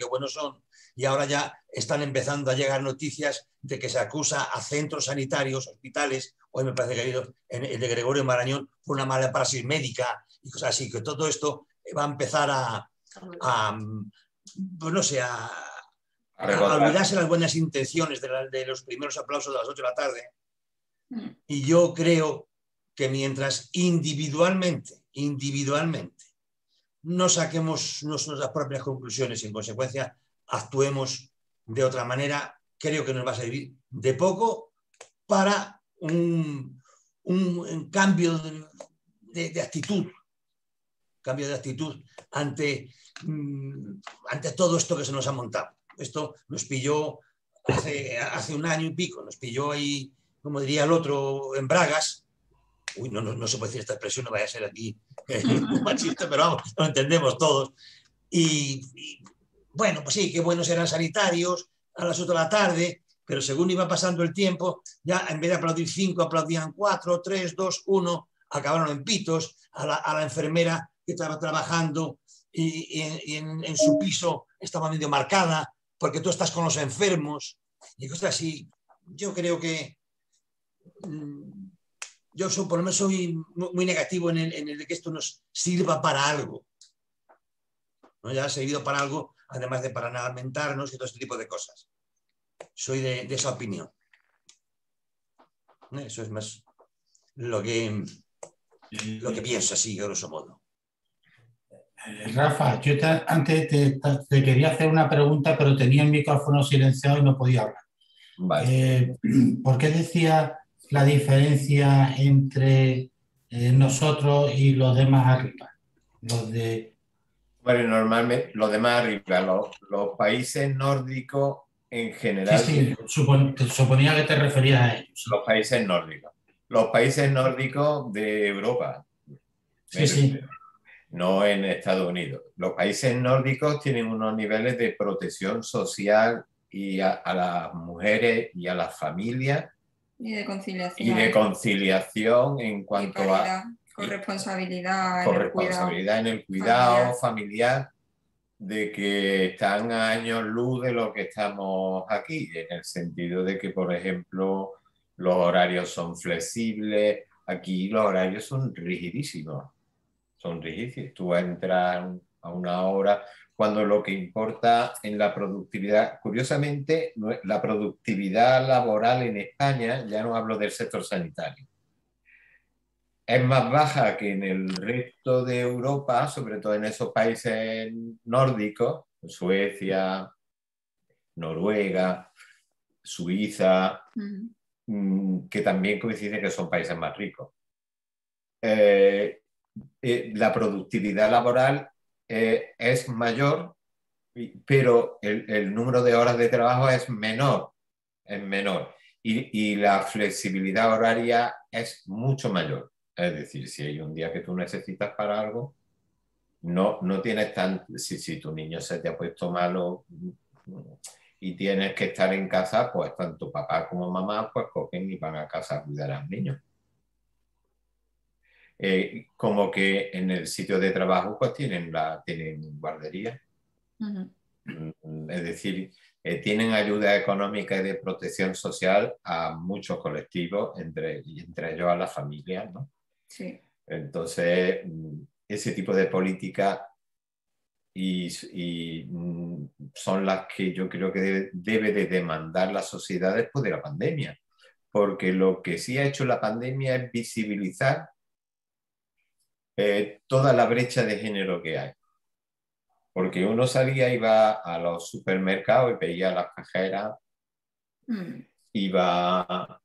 Speaker 5: y ahora ya están empezando a llegar noticias de que se acusa a centros sanitarios, hospitales, hoy me parece que ha ido el de Gregorio Marañón, por una mala praxis médica y cosas así, que todo esto va a empezar pues no sé, a olvidarse las buenas intenciones de los primeros aplausos de las 8 de la tarde. Y yo creo que mientras individualmente no saquemos nuestras propias conclusiones y en consecuencia actuemos de otra manera, creo que nos va a servir de poco para un cambio de actitud, ante todo esto que se nos ha montado. Esto nos pilló hace un año y pico, nos pilló ahí, como diría el otro, en bragas. Uy, no se puede decir esta expresión, no vaya a ser aquí un machista, pero vamos, lo entendemos todos. Y bueno, pues sí, qué buenos eran sanitarios a las 8 de la tarde, pero según iba pasando el tiempo, ya en vez de aplaudir 5, aplaudían 4, 3, 2, 1, acabaron en pitos, a la enfermera que estaba trabajando y en su piso estaba medio marcada porque tú estás con los enfermos y cosas así. Yo creo que yo por lo menos soy muy negativo en el de que esto nos sirva para algo, ¿no? Ya ha servido para algo, además de para alimentarnos y todo este tipo de cosas. Soy de esa opinión. Eso es más lo que pienso así, grosso modo.
Speaker 1: Rafa, yo antes te quería hacer una pregunta, pero tenía el micrófono silenciado y no podía hablar.
Speaker 3: Vale.
Speaker 1: ¿Por qué decía la diferencia entre nosotros y los demás arriba?
Speaker 3: Bueno, normalmente los demás arriba, los países nórdicos en general.
Speaker 1: Sí, suponía que te referías a ellos. Sí.
Speaker 3: Los países nórdicos. Los países nórdicos de Europa.
Speaker 1: Sí.
Speaker 3: No en Estados Unidos. Los países nórdicos tienen unos niveles de protección social y a las mujeres y a las familias.
Speaker 2: Y de conciliación.
Speaker 3: Y de conciliación en cuanto a
Speaker 2: corresponsabilidad
Speaker 3: en el cuidado familiar, de que están a años luz de lo que estamos aquí, en el sentido de que, por ejemplo, los horarios son flexibles. Aquí los horarios son rigidísimos. Son rígidos. Tú entras a una hora, cuando lo que importa en la productividad, curiosamente, la productividad laboral en España, ya no hablo del sector sanitario, es más baja que en el resto de Europa, sobre todo en esos países nórdicos, Suecia, Noruega, Suiza, que también coincide que son países más ricos. La productividad laboral es mayor, pero el número de horas de trabajo es menor. Y la flexibilidad horaria es mucho mayor. Es decir, si hay un día que tú necesitas para algo, no tienes si tu niño se te ha puesto malo y tienes que estar en casa, pues tanto papá como mamá pues cogen y van a casa a cuidar al niño. Como que en el sitio de trabajo pues tienen guardería. Es decir, tienen ayuda económica y de protección social a muchos colectivos, entre ellos a la familia, ¿no?
Speaker 2: Sí.
Speaker 3: Entonces, ese tipo de políticas son las que yo creo que debe de demandar la sociedad después de la pandemia, porque lo que sí ha hecho la pandemia es visibilizar toda la brecha de género que hay. Porque uno salía, iba a los supermercados y veía a las cajeras, iba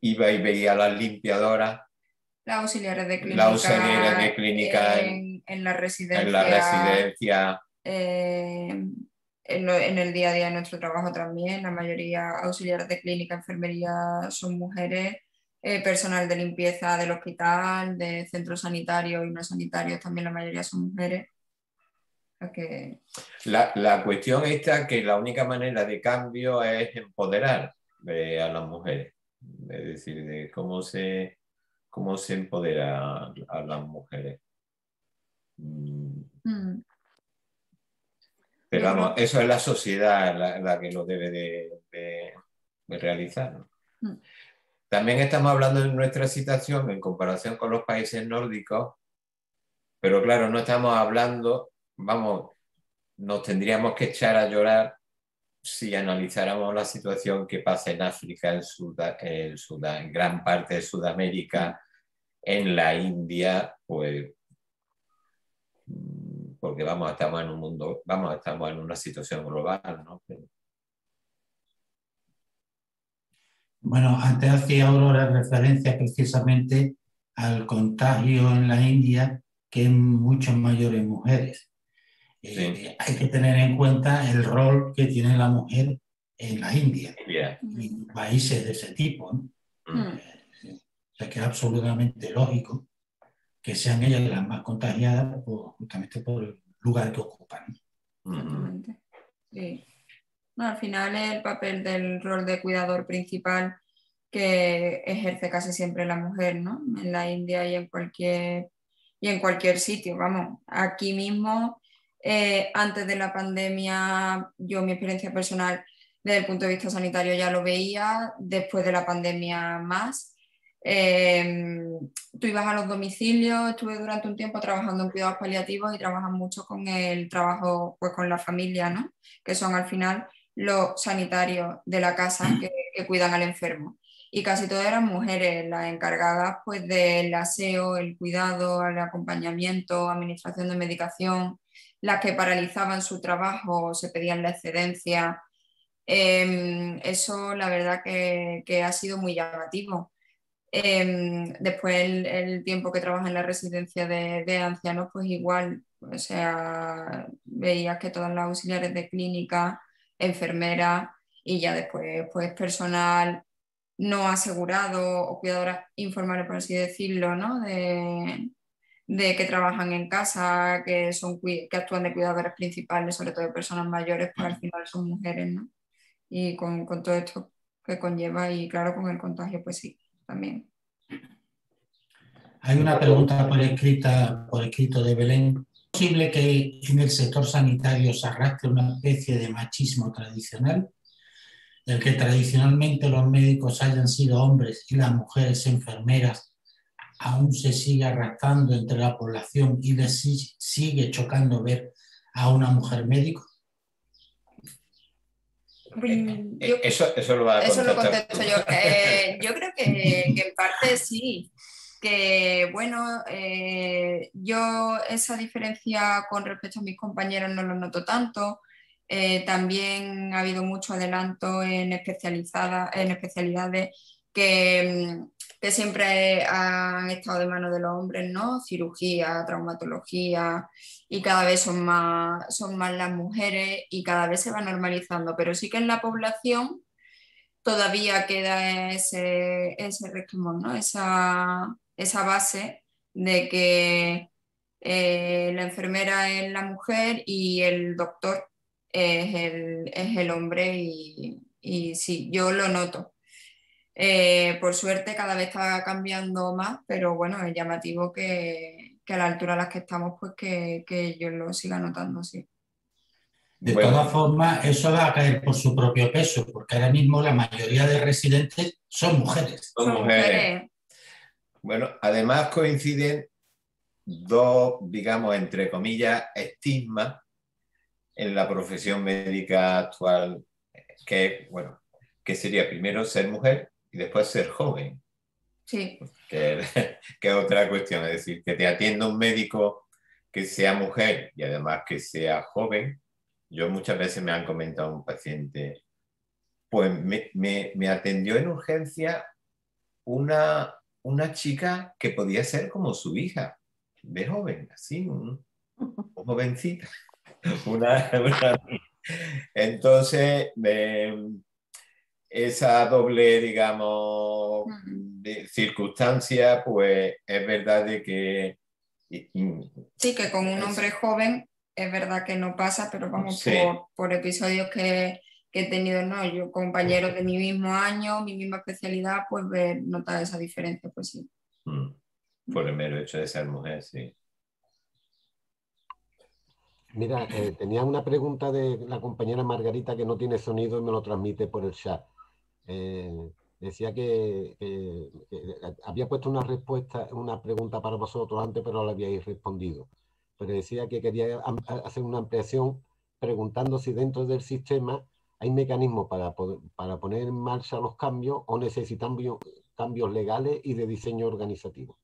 Speaker 3: y veía a las limpiadoras,
Speaker 2: las auxiliares de clínica, en la residencia, en el día a día de nuestro trabajo también. La mayoría auxiliares de clínica, enfermería son mujeres. Personal de limpieza del hospital, de centros sanitarios y no sanitarios, también la mayoría son mujeres. Okay.
Speaker 3: La cuestión está que la única manera de cambio es empoderar a las mujeres, es decir, de cómo se empodera a las mujeres. Pero vamos, eso es la sociedad la que lo debe de realizar, ¿no? También estamos hablando de nuestra situación en comparación con los países nórdicos, pero claro, no estamos hablando, vamos, nos tendríamos que echar a llorar si analizáramos la situación que pasa en África, en gran parte de Sudamérica, en la India, pues, porque estamos en un mundo, estamos en una situación global, ¿no?
Speaker 1: Bueno, antes hacía Aurora referencia precisamente al contagio en la India, que es mucho mayor en mujeres.
Speaker 3: Sí.
Speaker 1: Hay que tener en cuenta el rol que tiene la mujer en la India y países de ese tipo, ¿no? O sea, que es absolutamente lógico que sean ellas las más contagiadas justamente por el lugar que ocupan.
Speaker 2: Exactamente. Sí. No, al final es el papel del rol de cuidador principal que ejerce casi siempre la mujer, ¿no? En la India y en cualquier sitio. Vamos, aquí mismo, antes de la pandemia, yo mi experiencia personal desde el punto de vista sanitario ya lo veía, después de la pandemia más. Tú ibas a los domicilios, estuve durante un tiempo trabajando en cuidados paliativos y trabajan mucho con el trabajo pues, con la familia, ¿no? Que son al final los sanitarios de la casa que cuidan al enfermo. Y casi todas eran mujeres las encargadas pues, del aseo, el cuidado, el acompañamiento, administración de medicación, las que paralizaban su trabajo, se pedían la excedencia. Eso la verdad que ha sido muy llamativo. Después el tiempo que trabaja en la residencia de ancianos, pues igual, o sea, veías que todas las auxiliares de clínica, enfermeras y ya después pues personal no asegurado o cuidadoras informales, por así decirlo, ¿no? De que trabajan en casa, que actúan de cuidadoras principales, sobre todo de personas mayores, pues al final son mujeres, ¿no? Y con todo esto que conlleva y claro, con el contagio, pues sí, también.
Speaker 1: Hay una pregunta por escrito de Belén. ¿Es posible que en el sector sanitario se arrastre una especie de machismo tradicional? El que tradicionalmente los médicos hayan sido hombres y las mujeres enfermeras aún se sigue arrastrando entre la población y les sigue chocando ver a una mujer médico.
Speaker 3: Eso lo va a
Speaker 2: Eso lo
Speaker 3: contestar
Speaker 2: contesto yo. Yo creo que en parte sí, que bueno, yo esa diferencia con respecto a mis compañeros no lo noto tanto. También ha habido mucho adelanto en especialidades que siempre han estado de mano de los hombres, ¿no? Cirugía, traumatología, y cada vez son más las mujeres y cada vez se va normalizando, pero sí que en la población todavía queda ese resquemor, ¿no? Esa base de que la enfermera es la mujer y el doctor es el hombre y sí, yo lo noto. Por suerte cada vez está cambiando más, pero bueno, es llamativo que a la altura a las que estamos, pues que yo lo siga notando, sí.
Speaker 1: De
Speaker 3: Bueno,
Speaker 1: todas formas, eso va a caer por su propio peso, porque ahora mismo la mayoría de residentes son mujeres.
Speaker 3: son mujeres. Bueno, además coinciden dos, digamos, entre comillas, estigmas en la profesión médica actual, que, bueno, que sería primero ser mujer y después ser joven.
Speaker 2: Sí.
Speaker 3: Que es otra cuestión, es decir, que te atienda un médico que sea mujer y además que sea joven. Yo muchas veces me han comentado un paciente, pues me atendió en urgencia una chica que podía ser como su hija, de joven, así, un jovencita. Entonces, esa doble, digamos, circunstancia, pues es verdad de que...
Speaker 2: Sí, que con un hombre joven es verdad que no pasa, pero vamos,
Speaker 3: sí.
Speaker 2: por episodios que he tenido, ¿no? Yo, compañeros de mi mismo año, mi misma especialidad, pues notar esa diferencia, pues sí.
Speaker 3: Por el mero hecho de ser mujer, sí.
Speaker 6: Mira, tenía una pregunta de la compañera Margarita que no tiene sonido y me lo transmite por el chat. Decía que había puesto una pregunta para vosotros antes, pero la habíais respondido. Pero decía que quería hacer una ampliación preguntando si dentro del sistema hay mecanismos para poner en marcha los cambios o necesitan cambios legales y de diseño organizativo.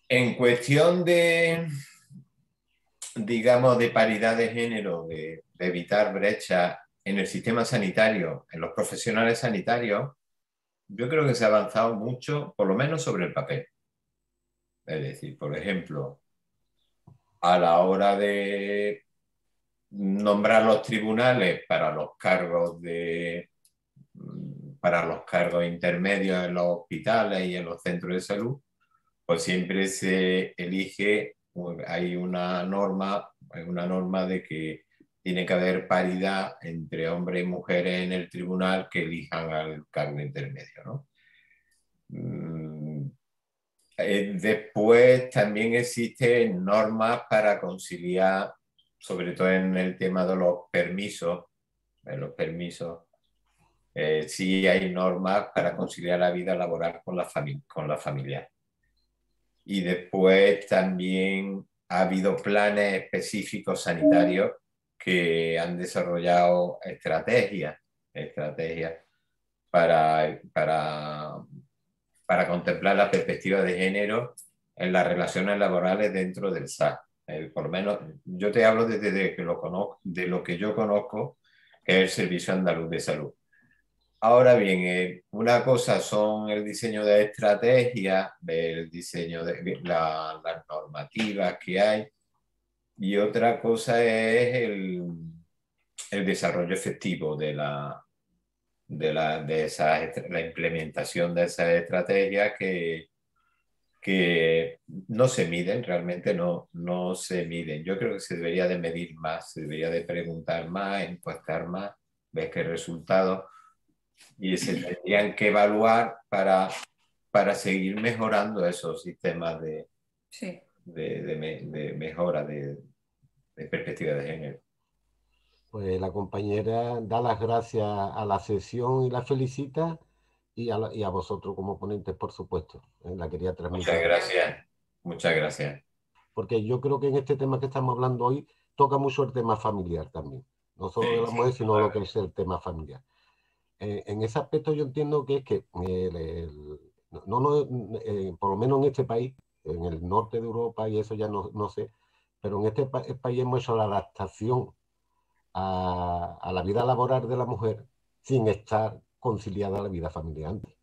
Speaker 3: En cuestión de, digamos, de paridad de género, de evitar brecha en el sistema sanitario, en los profesionales sanitarios, yo creo que se ha avanzado mucho, por lo menos sobre el papel. Es decir, por ejemplo, a la hora de nombrar los tribunales para los cargos intermedios en los hospitales y en los centros de salud, pues siempre se elige, hay una norma de que tiene que haber paridad entre hombres y mujeres en el tribunal que elijan al cargo intermedio, ¿no? Después también existen normas para conciliar, sobre todo en el tema de los permisos, Sí hay normas para conciliar la vida laboral con la familiar. Y después también ha habido planes específicos sanitarios que han desarrollado estrategias para contemplar la perspectiva de género en las relaciones laborales dentro del SAS. Por lo menos yo te hablo desde que lo conozco, de lo que yo conozco, que es el Servicio Andaluz de Salud. Ahora bien, una cosa son el diseño de estrategias, el diseño de las normativas que hay, y otra cosa es el desarrollo efectivo de la implementación de esas estrategias que no se miden, realmente no se miden. Yo creo que se debería de medir más, se debería de preguntar más, encuestar más, ver qué resultados, y se tendrían que evaluar para seguir mejorando esos sistemas
Speaker 2: Sí.
Speaker 3: de mejora de perspectiva de género.
Speaker 6: Pues la compañera da las gracias a la sesión y la felicita, y a vosotros como ponentes, por supuesto. La quería transmitir.
Speaker 3: Muchas gracias. Muchas gracias.
Speaker 6: Porque yo creo que en este tema que estamos hablando hoy toca mucho el tema familiar también. No solo de la mujer, sino lo que es el tema familiar. En ese aspecto yo entiendo que es que por lo menos en este país, en el norte de Europa, y eso ya no sé, pero en este país hemos hecho la adaptación a la vida laboral de la mujer sin estar conciliada a la vida familiar antes.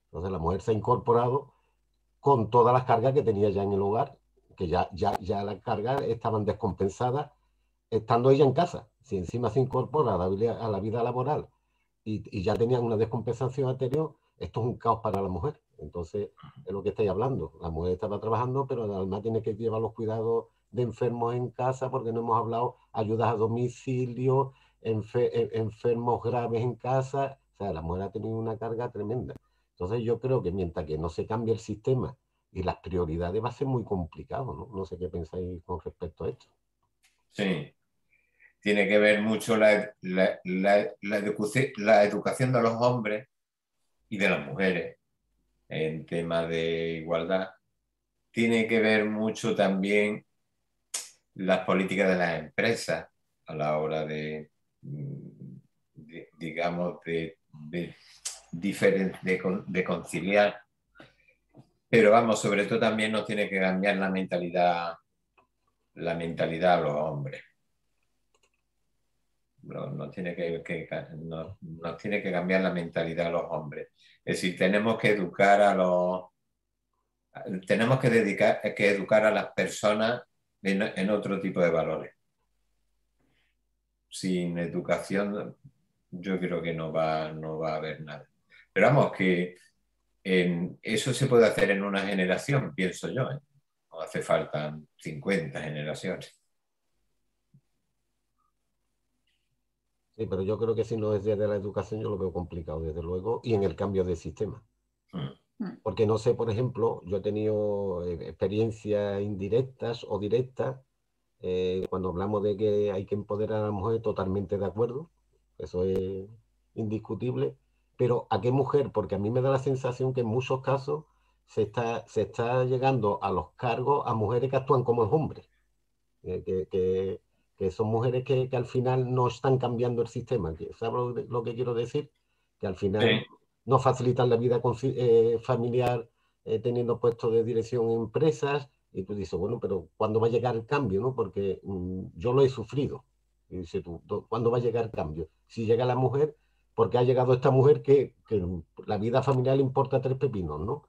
Speaker 6: Entonces la mujer se ha incorporado con todas las cargas que tenía ya en el hogar, que ya las cargas estaban descompensadas estando ella en casa. Si encima se incorpora a la vida laboral y ya tenían una descompensación anterior, esto es un caos para la mujer. Entonces, es lo que estáis hablando. La mujer estaba trabajando, pero además tiene que llevar los cuidados de enfermos en casa, porque no hemos hablado ayudas a domicilio, enfermos graves en casa. O sea, la mujer ha tenido una carga tremenda. Entonces, yo creo que mientras que no se cambie el sistema y las prioridades, va a ser muy complicado, ¿no? No sé qué pensáis con respecto a esto.
Speaker 3: Sí. Tiene que ver mucho la educación de los hombres y de las mujeres en tema de igualdad. Tiene que ver mucho también las políticas de las empresas a la hora digamos, de conciliar. Pero vamos, sobre todo también nos tiene que cambiar la mentalidad a los hombres. Nos tiene que cambiar la mentalidad a los hombres. Es decir, tenemos que educar educar a las personas en otro tipo de valores. Sin educación, yo creo que no va a haber nada. Pero vamos, que eso se puede hacer en una generación, pienso yo. No hace falta 50 generaciones.
Speaker 6: Sí, pero yo creo que si no es desde la educación, yo lo veo complicado, desde luego, y en el cambio de sistema. Porque no sé, por ejemplo, yo he tenido experiencias indirectas o directas, cuando hablamos de que hay que empoderar a la mujer, totalmente de acuerdo, eso es indiscutible, pero ¿a qué mujer? Porque a mí me da la sensación que en muchos casos se está llegando a los cargos a mujeres que actúan como hombres, que son mujeres que al final no están cambiando el sistema. ¿Sabes lo que quiero decir? Que al final
Speaker 3: Sí.
Speaker 6: no facilitan la vida familiar, teniendo puestos de dirección en empresas, y tú dices, bueno, pero ¿cuándo va a llegar el cambio? ¿No? Porque yo lo he sufrido. Y dices tú, ¿cuándo va a llegar el cambio? Si llega la mujer, porque ha llegado esta mujer que la vida familiar le importa tres pepinos, ¿no?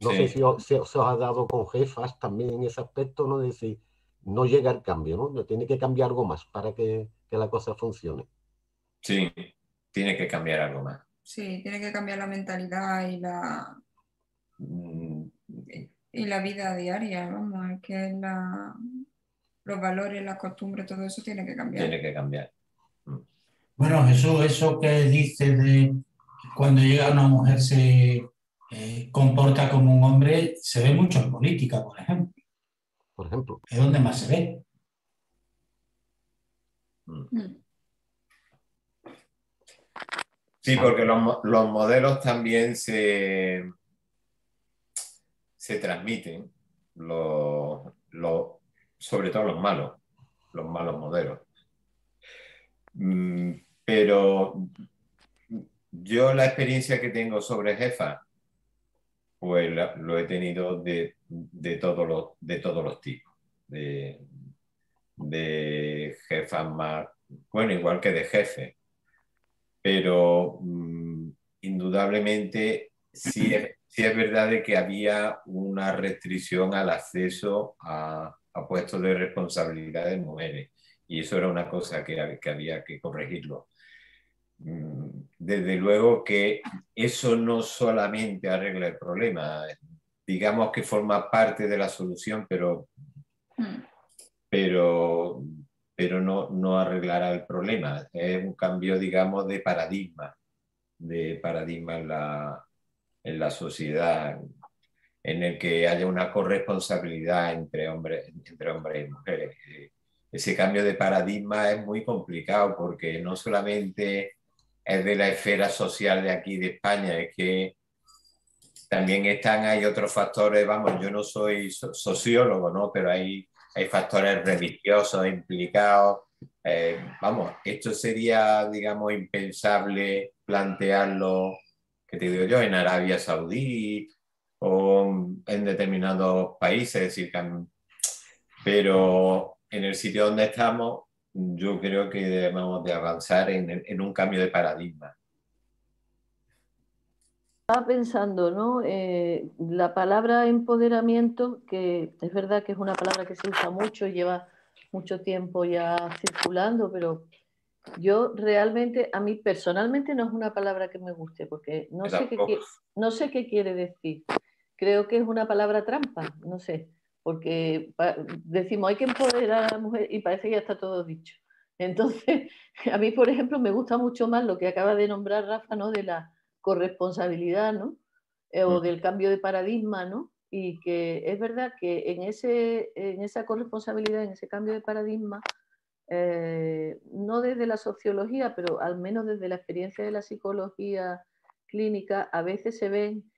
Speaker 6: No sé si os ha dado con jefas también en ese aspecto, ¿no? De decir, no llega el cambio, ¿no? Tiene que cambiar algo más para que la cosa funcione.
Speaker 3: Sí, tiene que cambiar algo más.
Speaker 2: Sí, tiene que cambiar la mentalidad y la vida diaria, vamos, es que los valores, las costumbres, todo eso tiene que cambiar.
Speaker 3: Tiene que cambiar.
Speaker 1: Bueno, Jesús, eso que dices de cuando llega una mujer se comporta como un hombre, se ve mucho en política, por ejemplo.
Speaker 6: Por ejemplo.
Speaker 1: Es donde más se ve.
Speaker 3: Sí, porque los modelos también se transmiten, sobre todo los malos modelos. Pero yo la experiencia que tengo sobre jefa, pues lo he tenido de todos los tipos. De jefas más, bueno, igual que de jefes. Pero indudablemente sí es verdad de que había una restricción al acceso a puestos de responsabilidad de mujeres. Y eso era una cosa que había que corregirlo. Desde luego que eso no solamente arregla el problema, digamos que forma parte de la solución, pero no arreglará el problema. Es un cambio, digamos, de paradigma en la sociedad, en el que haya una corresponsabilidad entre hombres y mujeres. Ese cambio de paradigma es muy complicado porque no solamente es de la esfera social de aquí de España, es que también hay otros factores, vamos, yo no soy sociólogo, ¿no? Pero hay factores religiosos implicados. Vamos, esto sería, digamos, impensable plantearlo, que te digo yo, en Arabia Saudí o en determinados países, es decir, pero en el sitio donde estamos, yo creo que debemos de avanzar en un cambio de paradigma.
Speaker 4: Estaba pensando, ¿no? La palabra empoderamiento, que es verdad que es una palabra que se usa mucho, lleva mucho tiempo ya circulando, pero yo realmente, a mí personalmente no es una palabra que me guste, porque no sé qué quiere decir. Creo que es una palabra trampa, no sé, porque decimos hay que empoderar a la mujer y parece que ya está todo dicho. Entonces, a mí, por ejemplo, me gusta mucho más lo que acaba de nombrar Rafa, ¿no? De la corresponsabilidad, ¿no? O del cambio de paradigma, ¿no? Y que es verdad que en esa corresponsabilidad, en ese cambio de paradigma, no desde la sociología, pero al menos desde la experiencia de la psicología clínica, a veces se ven,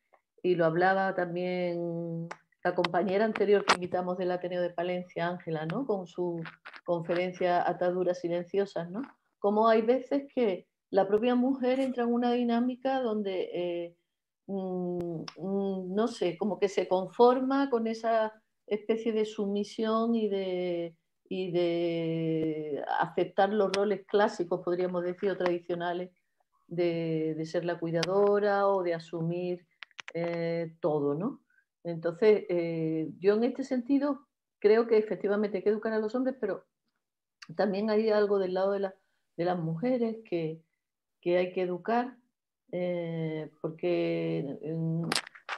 Speaker 4: y lo hablaba también la compañera anterior que invitamos del Ateneo de Palencia, Ángela, ¿no? Con su conferencia Ataduras Silenciosas, ¿no? Como hay veces que la propia mujer entra en una dinámica donde, no sé, como que se conforma con esa especie de sumisión y de aceptar los roles clásicos, podríamos decir, o tradicionales, de ser la cuidadora o de asumir todo, ¿no? Entonces, yo en este sentido creo que efectivamente hay que educar a los hombres, pero también hay algo del lado de las mujeres que hay que educar, porque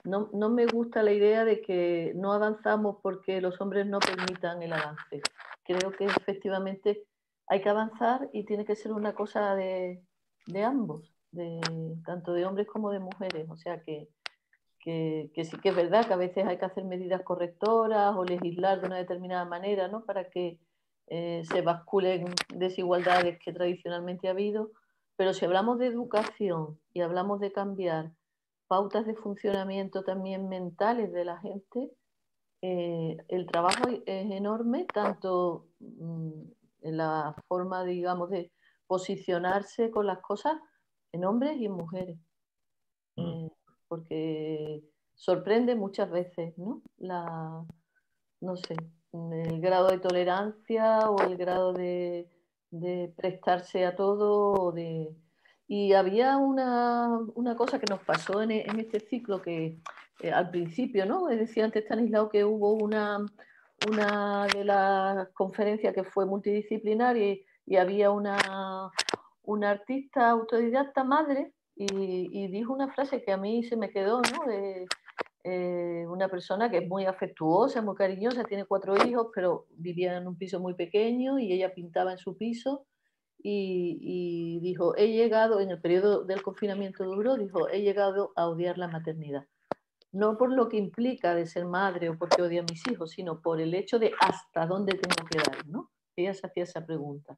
Speaker 4: no me gusta la idea de que no avanzamos porque los hombres no permitan el avance. Creo que efectivamente hay que avanzar y tiene que ser una cosa de ambos, tanto de hombres como de mujeres. O sea que sí que es verdad que a veces hay que hacer medidas correctoras o legislar de una determinada manera, ¿no? Para que se basculen desigualdades que tradicionalmente ha habido. Pero si hablamos de educación y hablamos de cambiar pautas de funcionamiento también mentales de la gente, el trabajo es enorme, tanto en la forma, digamos, de posicionarse con las cosas en hombres y en mujeres. Porque sorprende muchas veces, ¿no? No sé, el grado de tolerancia o el grado de prestarse a todo. Y había una cosa que nos pasó en este ciclo que al principio, ¿no? Decía antes Stanislao que hubo una de las conferencias que fue multidisciplinaria y había una artista autodidacta madre y dijo una frase que a mí se me quedó, ¿no? Una persona que es muy afectuosa, muy cariñosa, tiene 4 hijos, pero vivía en un piso muy pequeño y ella pintaba en su piso y dijo, he llegado, en el periodo del confinamiento duro, dijo, he llegado a odiar la maternidad. No por lo que implica de ser madre o porque odio a mis hijos, sino por el hecho de hasta dónde tengo que dar, ¿no? Ella se hacía esa pregunta.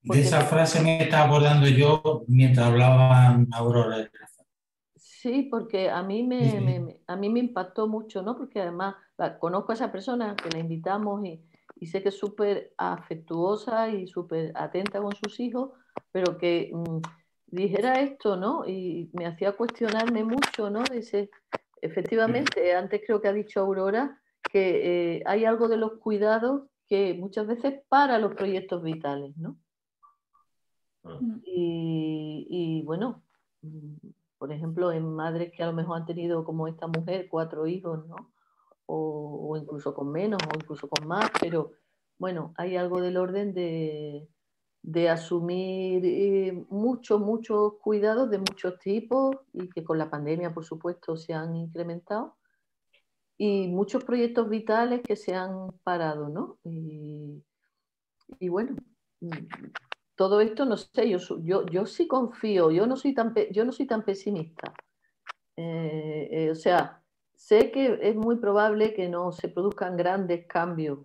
Speaker 1: De esa frase me estaba acordando yo mientras hablaban Aurora y Rafa.
Speaker 4: Sí, porque a mí a mí me impactó mucho, ¿no? Porque además conozco a esa persona que la invitamos y sé que es súper afectuosa y súper atenta con sus hijos, pero que dijera esto, ¿no? Y me hacía cuestionarme mucho, ¿no? Dice, efectivamente, antes creo que ha dicho Aurora que hay algo de los cuidados que muchas veces para los proyectos vitales, ¿no? Y bueno, por ejemplo, en madres que a lo mejor han tenido como esta mujer 4 hijos, ¿no? O incluso con menos, o incluso con más, pero bueno, hay algo del orden de asumir muchos cuidados de muchos tipos y que con la pandemia, por supuesto, se han incrementado y muchos proyectos vitales que se han parado, ¿no? Y bueno, todo esto, no sé, yo sí confío, yo no soy tan pesimista. O sea, sé que es muy probable que no se produzcan grandes cambios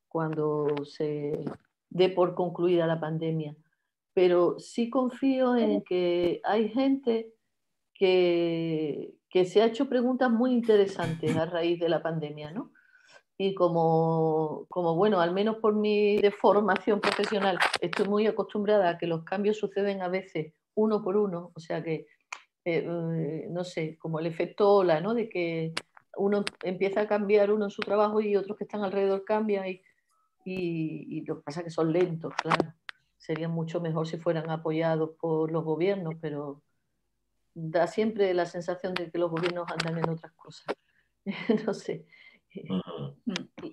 Speaker 4: cuando se dé por concluida la pandemia, pero sí confío en que hay gente que se ha hecho preguntas muy interesantes a raíz de la pandemia, ¿no? Y bueno, al menos por mi deformación profesional, estoy muy acostumbrada a que los cambios suceden a veces uno por uno, o sea que, no sé, como el efecto ola, ¿no? De que uno empieza a cambiar uno en su trabajo y otros que están alrededor cambian y lo que pasa es que son lentos, claro. Sería mucho mejor si fueran apoyados por los gobiernos, pero da siempre la sensación de que los gobiernos andan en otras cosas. No sé.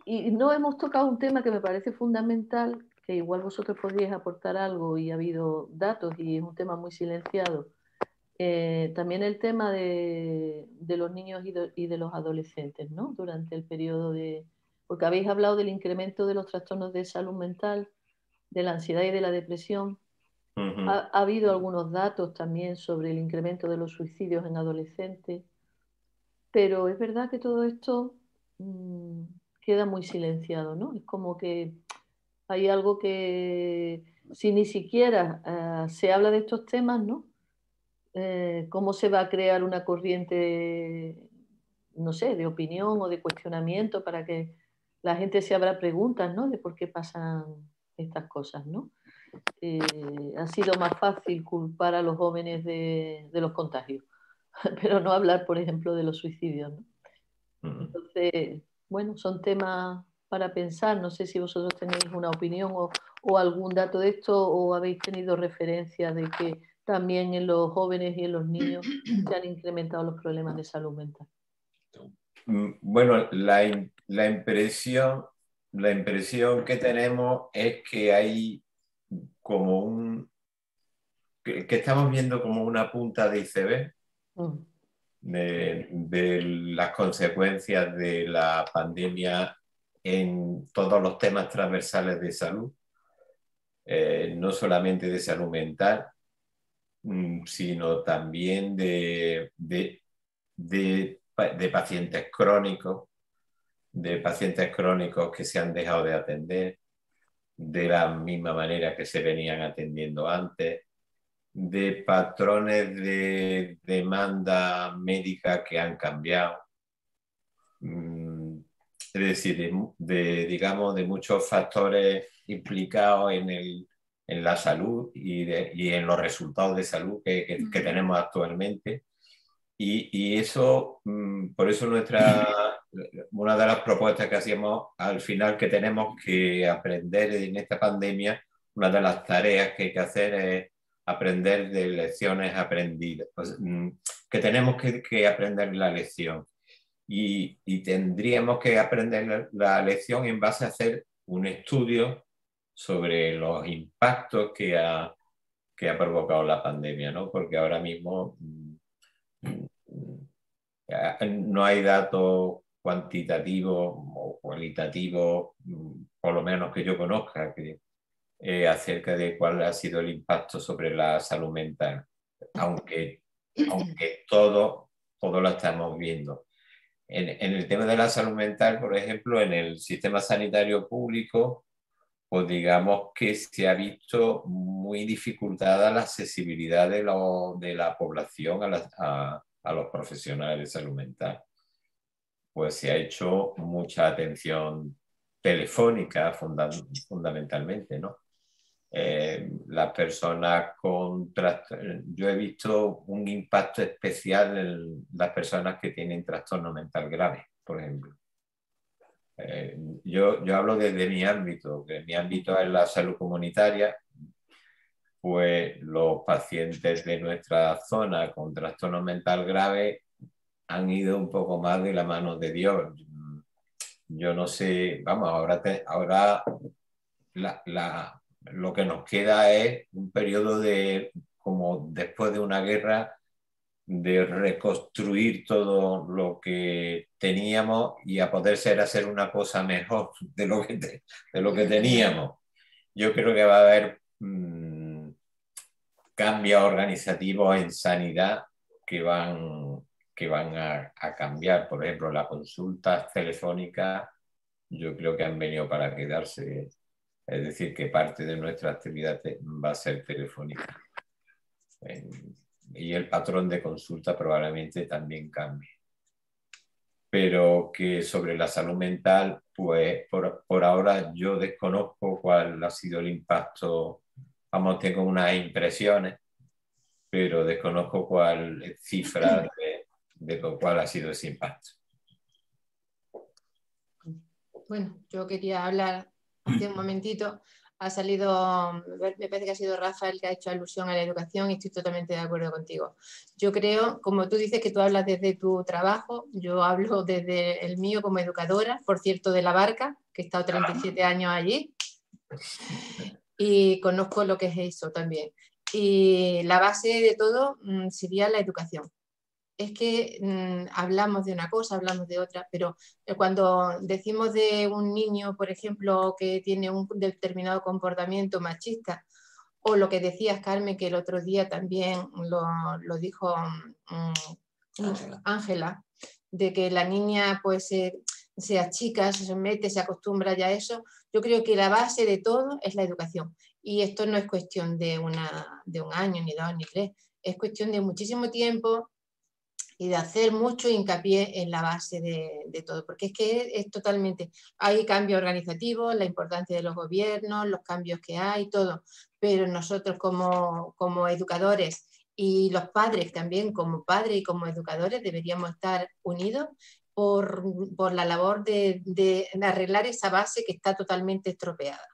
Speaker 4: Y no hemos tocado un tema que me parece fundamental, que igual vosotros podríais aportar algo y ha habido datos y es un tema muy silenciado. También el tema de los niños y de los adolescentes, ¿no? Durante el periodo de... Porque habéis hablado del incremento de los trastornos de salud mental, de la ansiedad y de la depresión. Ha habido algunos datos también sobre el incremento de los suicidios en adolescentes, pero es verdad que todo esto queda muy silenciado, ¿no? Es como que hay algo que si ni siquiera se habla de estos temas, ¿no? ¿Cómo se va a crear una corriente, no sé, de opinión o de cuestionamiento para que la gente se abra preguntas, ¿no? De por qué pasan estas cosas, ¿no? Ha sido más fácil culpar a los jóvenes de los contagios, pero no hablar, por ejemplo, de los suicidios, ¿no? Entonces, bueno, son temas para pensar. No sé si vosotros tenéis una opinión o algún dato de esto o habéis tenido referencia de que también en los jóvenes y en los niños se han incrementado los problemas de salud mental.
Speaker 3: Bueno, la impresión que tenemos es que hay como que estamos viendo como una punta de iceberg de las consecuencias de la pandemia en todos los temas transversales de salud, no solamente de salud mental, sino también de pacientes crónicos, que se han dejado de atender de la misma manera que se venían atendiendo antes, de patrones de demanda médica que han cambiado, es decir, digamos, de muchos factores implicados en la salud y en los resultados de salud que tenemos actualmente. Y eso, por eso una de las propuestas que hacíamos al final, que tenemos que aprender en esta pandemia, una de las tareas que hay que hacer es aprender de lecciones aprendidas, pues, que tenemos que aprender la lección. Y tendríamos que aprender la lección en base a hacer un estudio sobre los impactos que ha provocado la pandemia, ¿no? Porque ahora mismo no hay datos cuantitativos o cualitativos, por lo menos que yo conozca, acerca de cuál ha sido el impacto sobre la salud mental, aunque todo lo estamos viendo. En el tema de la salud mental, por ejemplo, en el sistema sanitario público, pues digamos que se ha visto muy dificultada la accesibilidad de la población a los profesionales de salud mental. Pues se ha hecho mucha atención telefónica fundamentalmente, ¿no? Las personas con trastorno, yo he visto un impacto especial en las personas que tienen trastorno mental grave, por ejemplo. Yo hablo desde mi ámbito, que mi ámbito es la salud comunitaria, pues los pacientes de nuestra zona con trastorno mental grave han ido un poco más de la mano de Dios. Yo no sé, vamos, ahora lo que nos queda es un periodo como después de una guerra, de reconstruir todo lo que teníamos y a poder ser hacer una cosa mejor de lo que teníamos. Yo creo que va a haber cambios organizativos en sanidad que van a cambiar. Por ejemplo, las consultas telefónicas yo creo que han venido para quedarse. Es decir, que parte de nuestra actividad va a ser telefónica. Y el patrón de consulta probablemente también cambie. Pero que sobre la salud mental, pues por ahora yo desconozco cuál ha sido el impacto. Vamos, tengo unas impresiones, pero desconozco cuál cifra de cuál ha sido ese impacto.
Speaker 7: Bueno, yo quería hablar hace un momentito. Ha salido, me parece que ha sido Rafa el que ha hecho alusión a la educación y estoy totalmente de acuerdo contigo. Yo creo, como tú dices que tú hablas desde tu trabajo, yo hablo desde el mío como educadora, por cierto, de La Barca, que he estado 37 años allí y conozco lo que es eso también. Y la base de todo sería la educación. Es que hablamos de una cosa, hablamos de otra, pero cuando decimos de un niño, por ejemplo, que tiene un determinado comportamiento machista, o lo que decías, Carmen, que el otro día también lo dijo Ángela, de que la niña pues se achica, se somete, se acostumbra ya a eso. Yo creo que la base de todo es la educación. Y esto no es cuestión de un año, ni 2, ni 3, es cuestión de muchísimo tiempo y de hacer mucho hincapié en la base de todo, porque es que es totalmente, hay cambios organizativos, la importancia de los gobiernos, los cambios que hay, todo, pero nosotros como educadores y los padres también como padres y como educadores deberíamos estar unidos por la labor de arreglar esa base que está totalmente estropeada.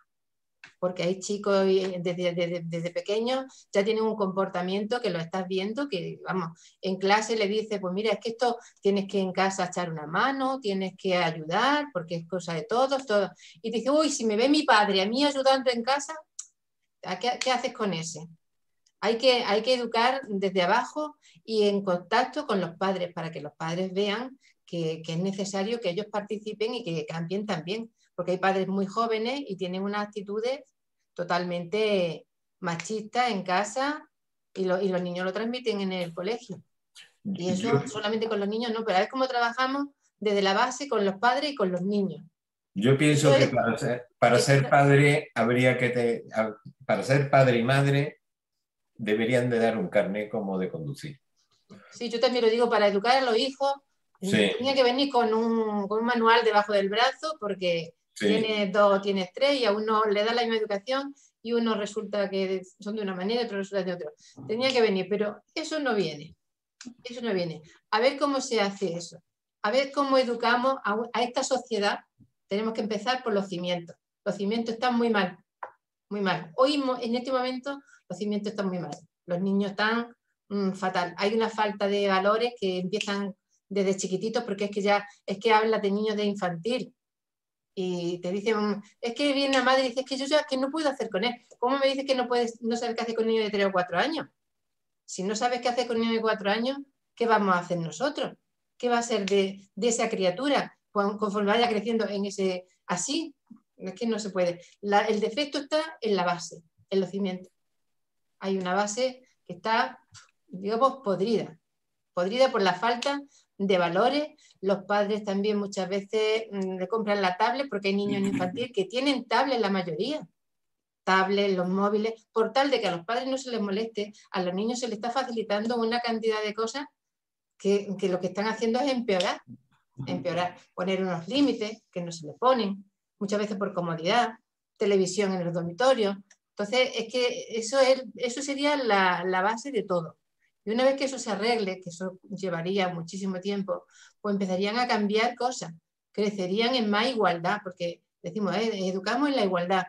Speaker 7: Porque hay chicos desde pequeños ya tienen un comportamiento que lo estás viendo, que vamos, en clase le dices, pues mira, es que esto tienes que en casa echar una mano, tienes que ayudar, porque es cosa de todos, todo. Y te dice, uy, si me ve mi padre a mí ayudando en casa, ¿qué haces con ese? Hay que educar desde abajo y en contacto con los padres, para que los padres vean que es necesario que ellos participen y que cambien también. Porque hay padres muy jóvenes y tienen unas actitudes totalmente machistas en casa y los niños lo transmiten en el colegio. Y eso solamente con los niños no, pero a ver cómo trabajamos desde la base con los padres y con los niños.
Speaker 3: Yo pienso que para ser padre para ser padre y madre deberían de dar un carnet como de conducir.
Speaker 7: Sí, yo también lo digo, para educar a los hijos, sí. Tenía que venir con un manual debajo del brazo porque sí. Tienes 2, tienes 3 y a uno le da la misma educación y uno resulta que son de una manera y otro resulta de otra. Tenía que venir, pero eso no viene. Eso no viene. A ver cómo se hace eso. A ver cómo educamos a esta sociedad. Tenemos que empezar por los cimientos. Los cimientos están muy mal. Muy mal. Hoy, en este momento, los cimientos están muy mal. Los niños están fatal. Hay una falta de valores que empiezan desde chiquititos, porque es que hablas de niños de infantil y te dicen, es que viene la madre y dice, es que yo ya que no puedo hacer con él. ¿Cómo me dices que no sabes qué hacer con un niño de 3 o 4 años? Si no sabes qué hacer con un niño de 4 años, ¿qué vamos a hacer nosotros? ¿Qué va a ser de esa criatura conforme vaya creciendo en ese así? Es que no se puede. El defecto está en la base, en los cimientos. Hay una base que está, digamos, podrida por la falta de valores. Los padres también muchas veces le compran la tablet, porque hay niños en infantil que tienen tablet la mayoría. Tablets, los móviles, por tal de que a los padres no se les moleste, a los niños se les está facilitando una cantidad de cosas que lo que están haciendo es empeorar, poner unos límites que no se les ponen, muchas veces por comodidad, televisión en los dormitorios. Entonces, es que eso sería la base de todo. Y una vez que eso se arregle, que eso llevaría muchísimo tiempo, pues empezarían a cambiar cosas, crecerían en más igualdad, porque decimos, educamos en la igualdad.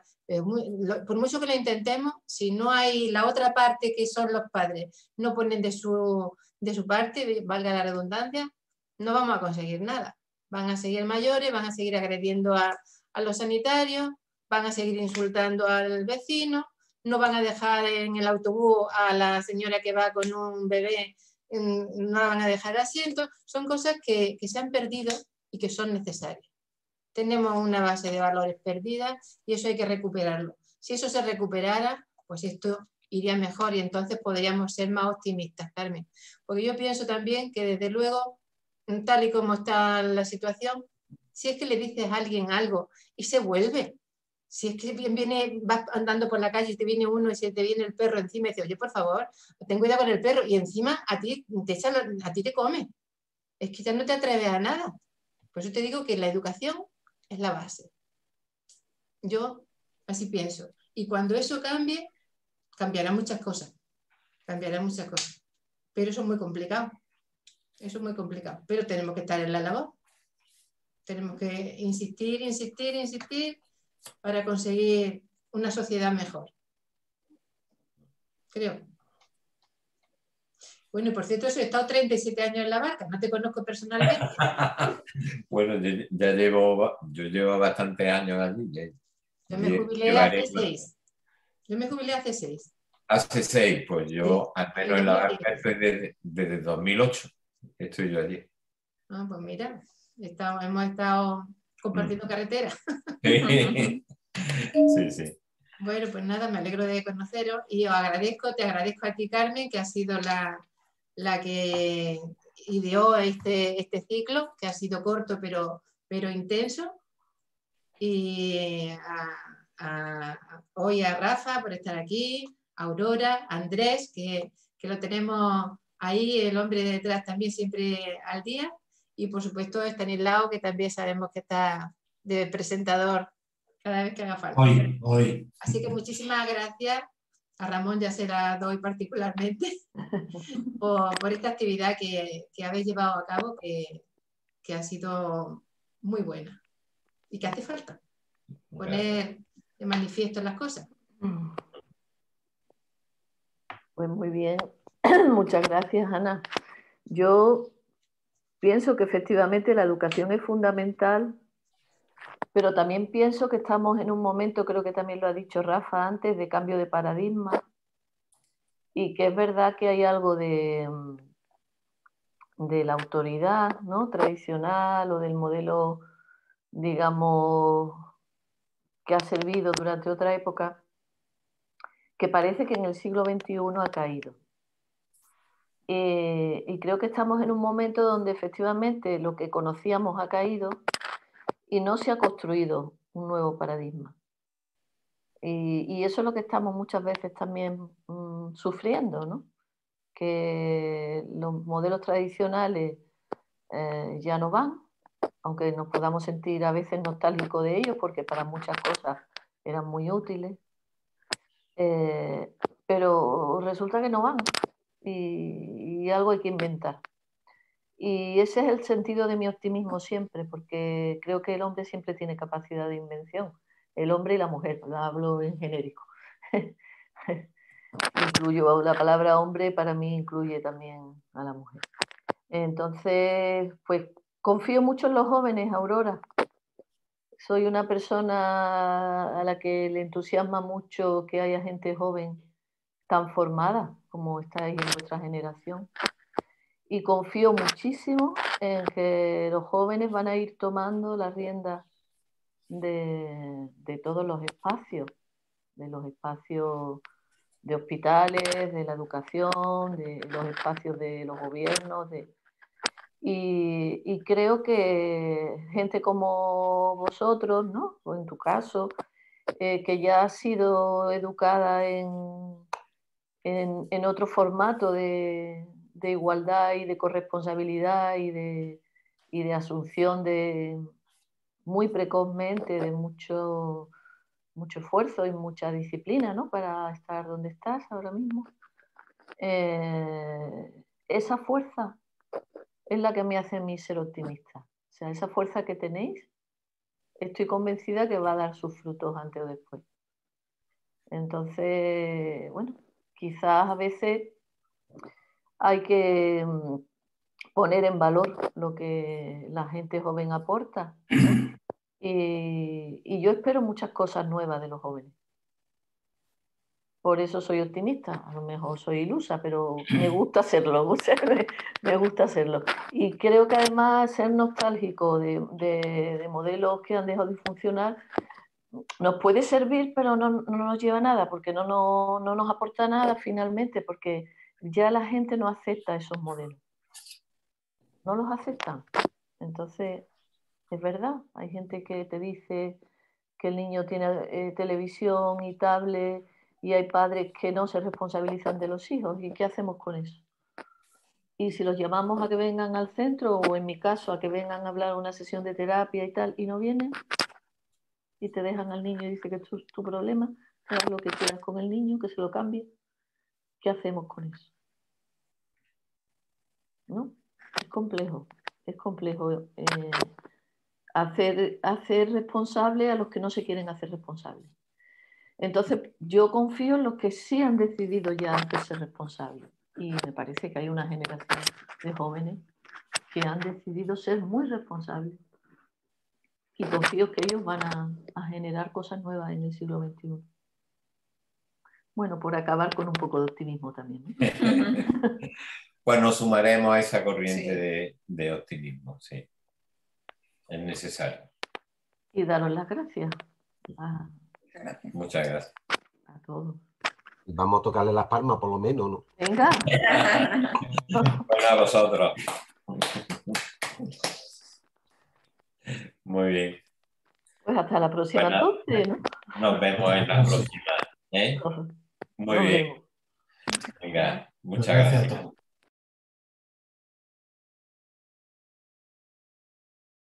Speaker 7: Por mucho que lo intentemos, si no hay la otra parte que son los padres, no ponen de su parte, valga la redundancia, no vamos a conseguir nada. Van a seguir mayores, van a seguir agrediendo a los sanitarios, van a seguir insultando al vecino, no van a dejar en el autobús a la señora que va con un bebé, no la van a dejar asiento. Son cosas que se han perdido y que son necesarias. Tenemos una base de valores perdida y eso hay que recuperarlo. Si eso se recuperara, pues esto iría mejor y entonces podríamos ser más optimistas, Carmen. Porque yo pienso también que desde luego, tal y como está la situación, si es que le dices a alguien algo y se vuelve, si es que vas andando por la calle y te viene uno y se te viene el perro encima y dice, oye, por favor, ten cuidado con el perro, y encima a ti te come. Es que ya no te atreves a nada. Por eso te digo que la educación es la base. Yo así pienso. Y cuando eso cambie, cambiarán muchas cosas. Pero eso es muy complicado. Pero tenemos que estar en la labor. Tenemos que insistir para conseguir una sociedad mejor. Creo. Bueno, y por cierto, he estado 37 años en la barca, no te conozco personalmente.
Speaker 3: Bueno, yo llevo bastantes años allí.
Speaker 7: Yo me jubilé hace 6.
Speaker 3: Hace 6, pues yo al menos en la barca estoy desde 2008. Estoy yo allí.
Speaker 7: Ah, pues mira, hemos estado compartiendo carretera.
Speaker 3: Sí. Sí.
Speaker 7: Bueno, pues nada, me alegro de conoceros y te agradezco a ti, Carmen, que ha sido la que ideó este ciclo, que ha sido corto pero intenso. Y hoy a Rafa por estar aquí, a Aurora, a Andrés, que lo tenemos ahí, el hombre detrás también siempre al día. Y por supuesto a Estanislao, que también sabemos que está de presentador cada vez que haga falta.
Speaker 1: Hoy.
Speaker 7: Así que muchísimas gracias. A Ramón ya se la doy particularmente por esta actividad que habéis llevado a cabo, que ha sido muy buena y que hace falta poner de manifiesto las cosas.
Speaker 4: Pues muy bien. Muchas gracias, Ana. Yo pienso que efectivamente la educación es fundamental, pero también pienso que estamos en un momento, creo que también lo ha dicho Rafa antes, de cambio de paradigma, y que es verdad que hay algo de la autoridad, ¿no?, tradicional, o del modelo, digamos, que ha servido durante otra época, que parece que en el siglo XXI ha caído. Y creo que estamos en un momento donde efectivamente lo que conocíamos ha caído y no se ha construido un nuevo paradigma. Y eso es lo que estamos muchas veces también sufriendo, ¿no? Que los modelos tradicionales ya no van, aunque nos podamos sentir a veces nostálgicos de ellos, porque para muchas cosas eran muy útiles, pero resulta que no van y algo hay que inventar. Y ese es el sentido de mi optimismo siempre, porque creo que el hombre siempre tiene capacidad de invención. El hombre y la mujer, lo hablo en genérico. Incluyo la palabra hombre, para mí incluye también a la mujer. Entonces, pues confío mucho en los jóvenes, Aurora. Soy una persona a la que le entusiasma mucho que haya gente joven tan formada como estáis en vuestra generación. Y confío muchísimo en que los jóvenes van a ir tomando las riendas de todos los espacios, de los espacios de hospitales, de la educación, de los espacios de los gobiernos, Y creo que gente como vosotros, ¿no? O en tu caso, que ya has sido educada en otro formato de igualdad y de corresponsabilidad y de asunción muy precozmente de mucho esfuerzo y mucha disciplina, ¿no? Para estar donde estás ahora mismo. Esa fuerza es la que me hace a mí ser optimista. O sea, esa fuerza que tenéis, estoy convencida que va a dar sus frutos antes o después. Entonces, bueno, quizás a veces hay que poner en valor lo que la gente joven aporta. Y yo espero muchas cosas nuevas de los jóvenes. Por eso soy optimista. A lo mejor soy ilusa, pero me gusta serlo. Me gusta hacerlo. Y creo que además ser nostálgico de modelos que han dejado de funcionar nos puede servir, pero no nos lleva a nada, porque no nos aporta nada finalmente, porque ya la gente no acepta esos modelos. No los aceptan. Entonces, es verdad, hay gente que te dice que el niño tiene televisión y tablet y hay padres que no se responsabilizan de los hijos. ¿Y qué hacemos con eso? Y si los llamamos a que vengan al centro, o en mi caso a que vengan a hablar una sesión de terapia y tal, y no vienen, y te dejan al niño y dice que es tu problema, haz lo que quieras con el niño, que se lo cambie, ¿qué hacemos con eso? ¿No? Es complejo hacer responsable a los que no se quieren hacer responsables. Entonces, yo confío en los que sí han decidido ya hacerse responsables. Y me parece que hay una generación de jóvenes que han decidido ser muy responsables. Y confío que ellos van a generar cosas nuevas en el siglo XXI. Bueno, por acabar con un poco de optimismo también, ¿no?
Speaker 3: Pues nos sumaremos a esa corriente
Speaker 2: sí.
Speaker 3: de optimismo, sí. Es necesario.
Speaker 4: Y daros las gracias.
Speaker 3: Muchas gracias.
Speaker 4: A todos.
Speaker 6: Vamos a tocarle las palmas por lo menos, ¿no?
Speaker 4: Venga.
Speaker 3: Bueno, a vosotros. Muy bien.
Speaker 4: Pues hasta la próxima entonces, ¿no?
Speaker 3: Nos vemos en la próxima. ¿Eh? Muy bien.
Speaker 4: Vemos.
Speaker 3: Venga, muchas gracias.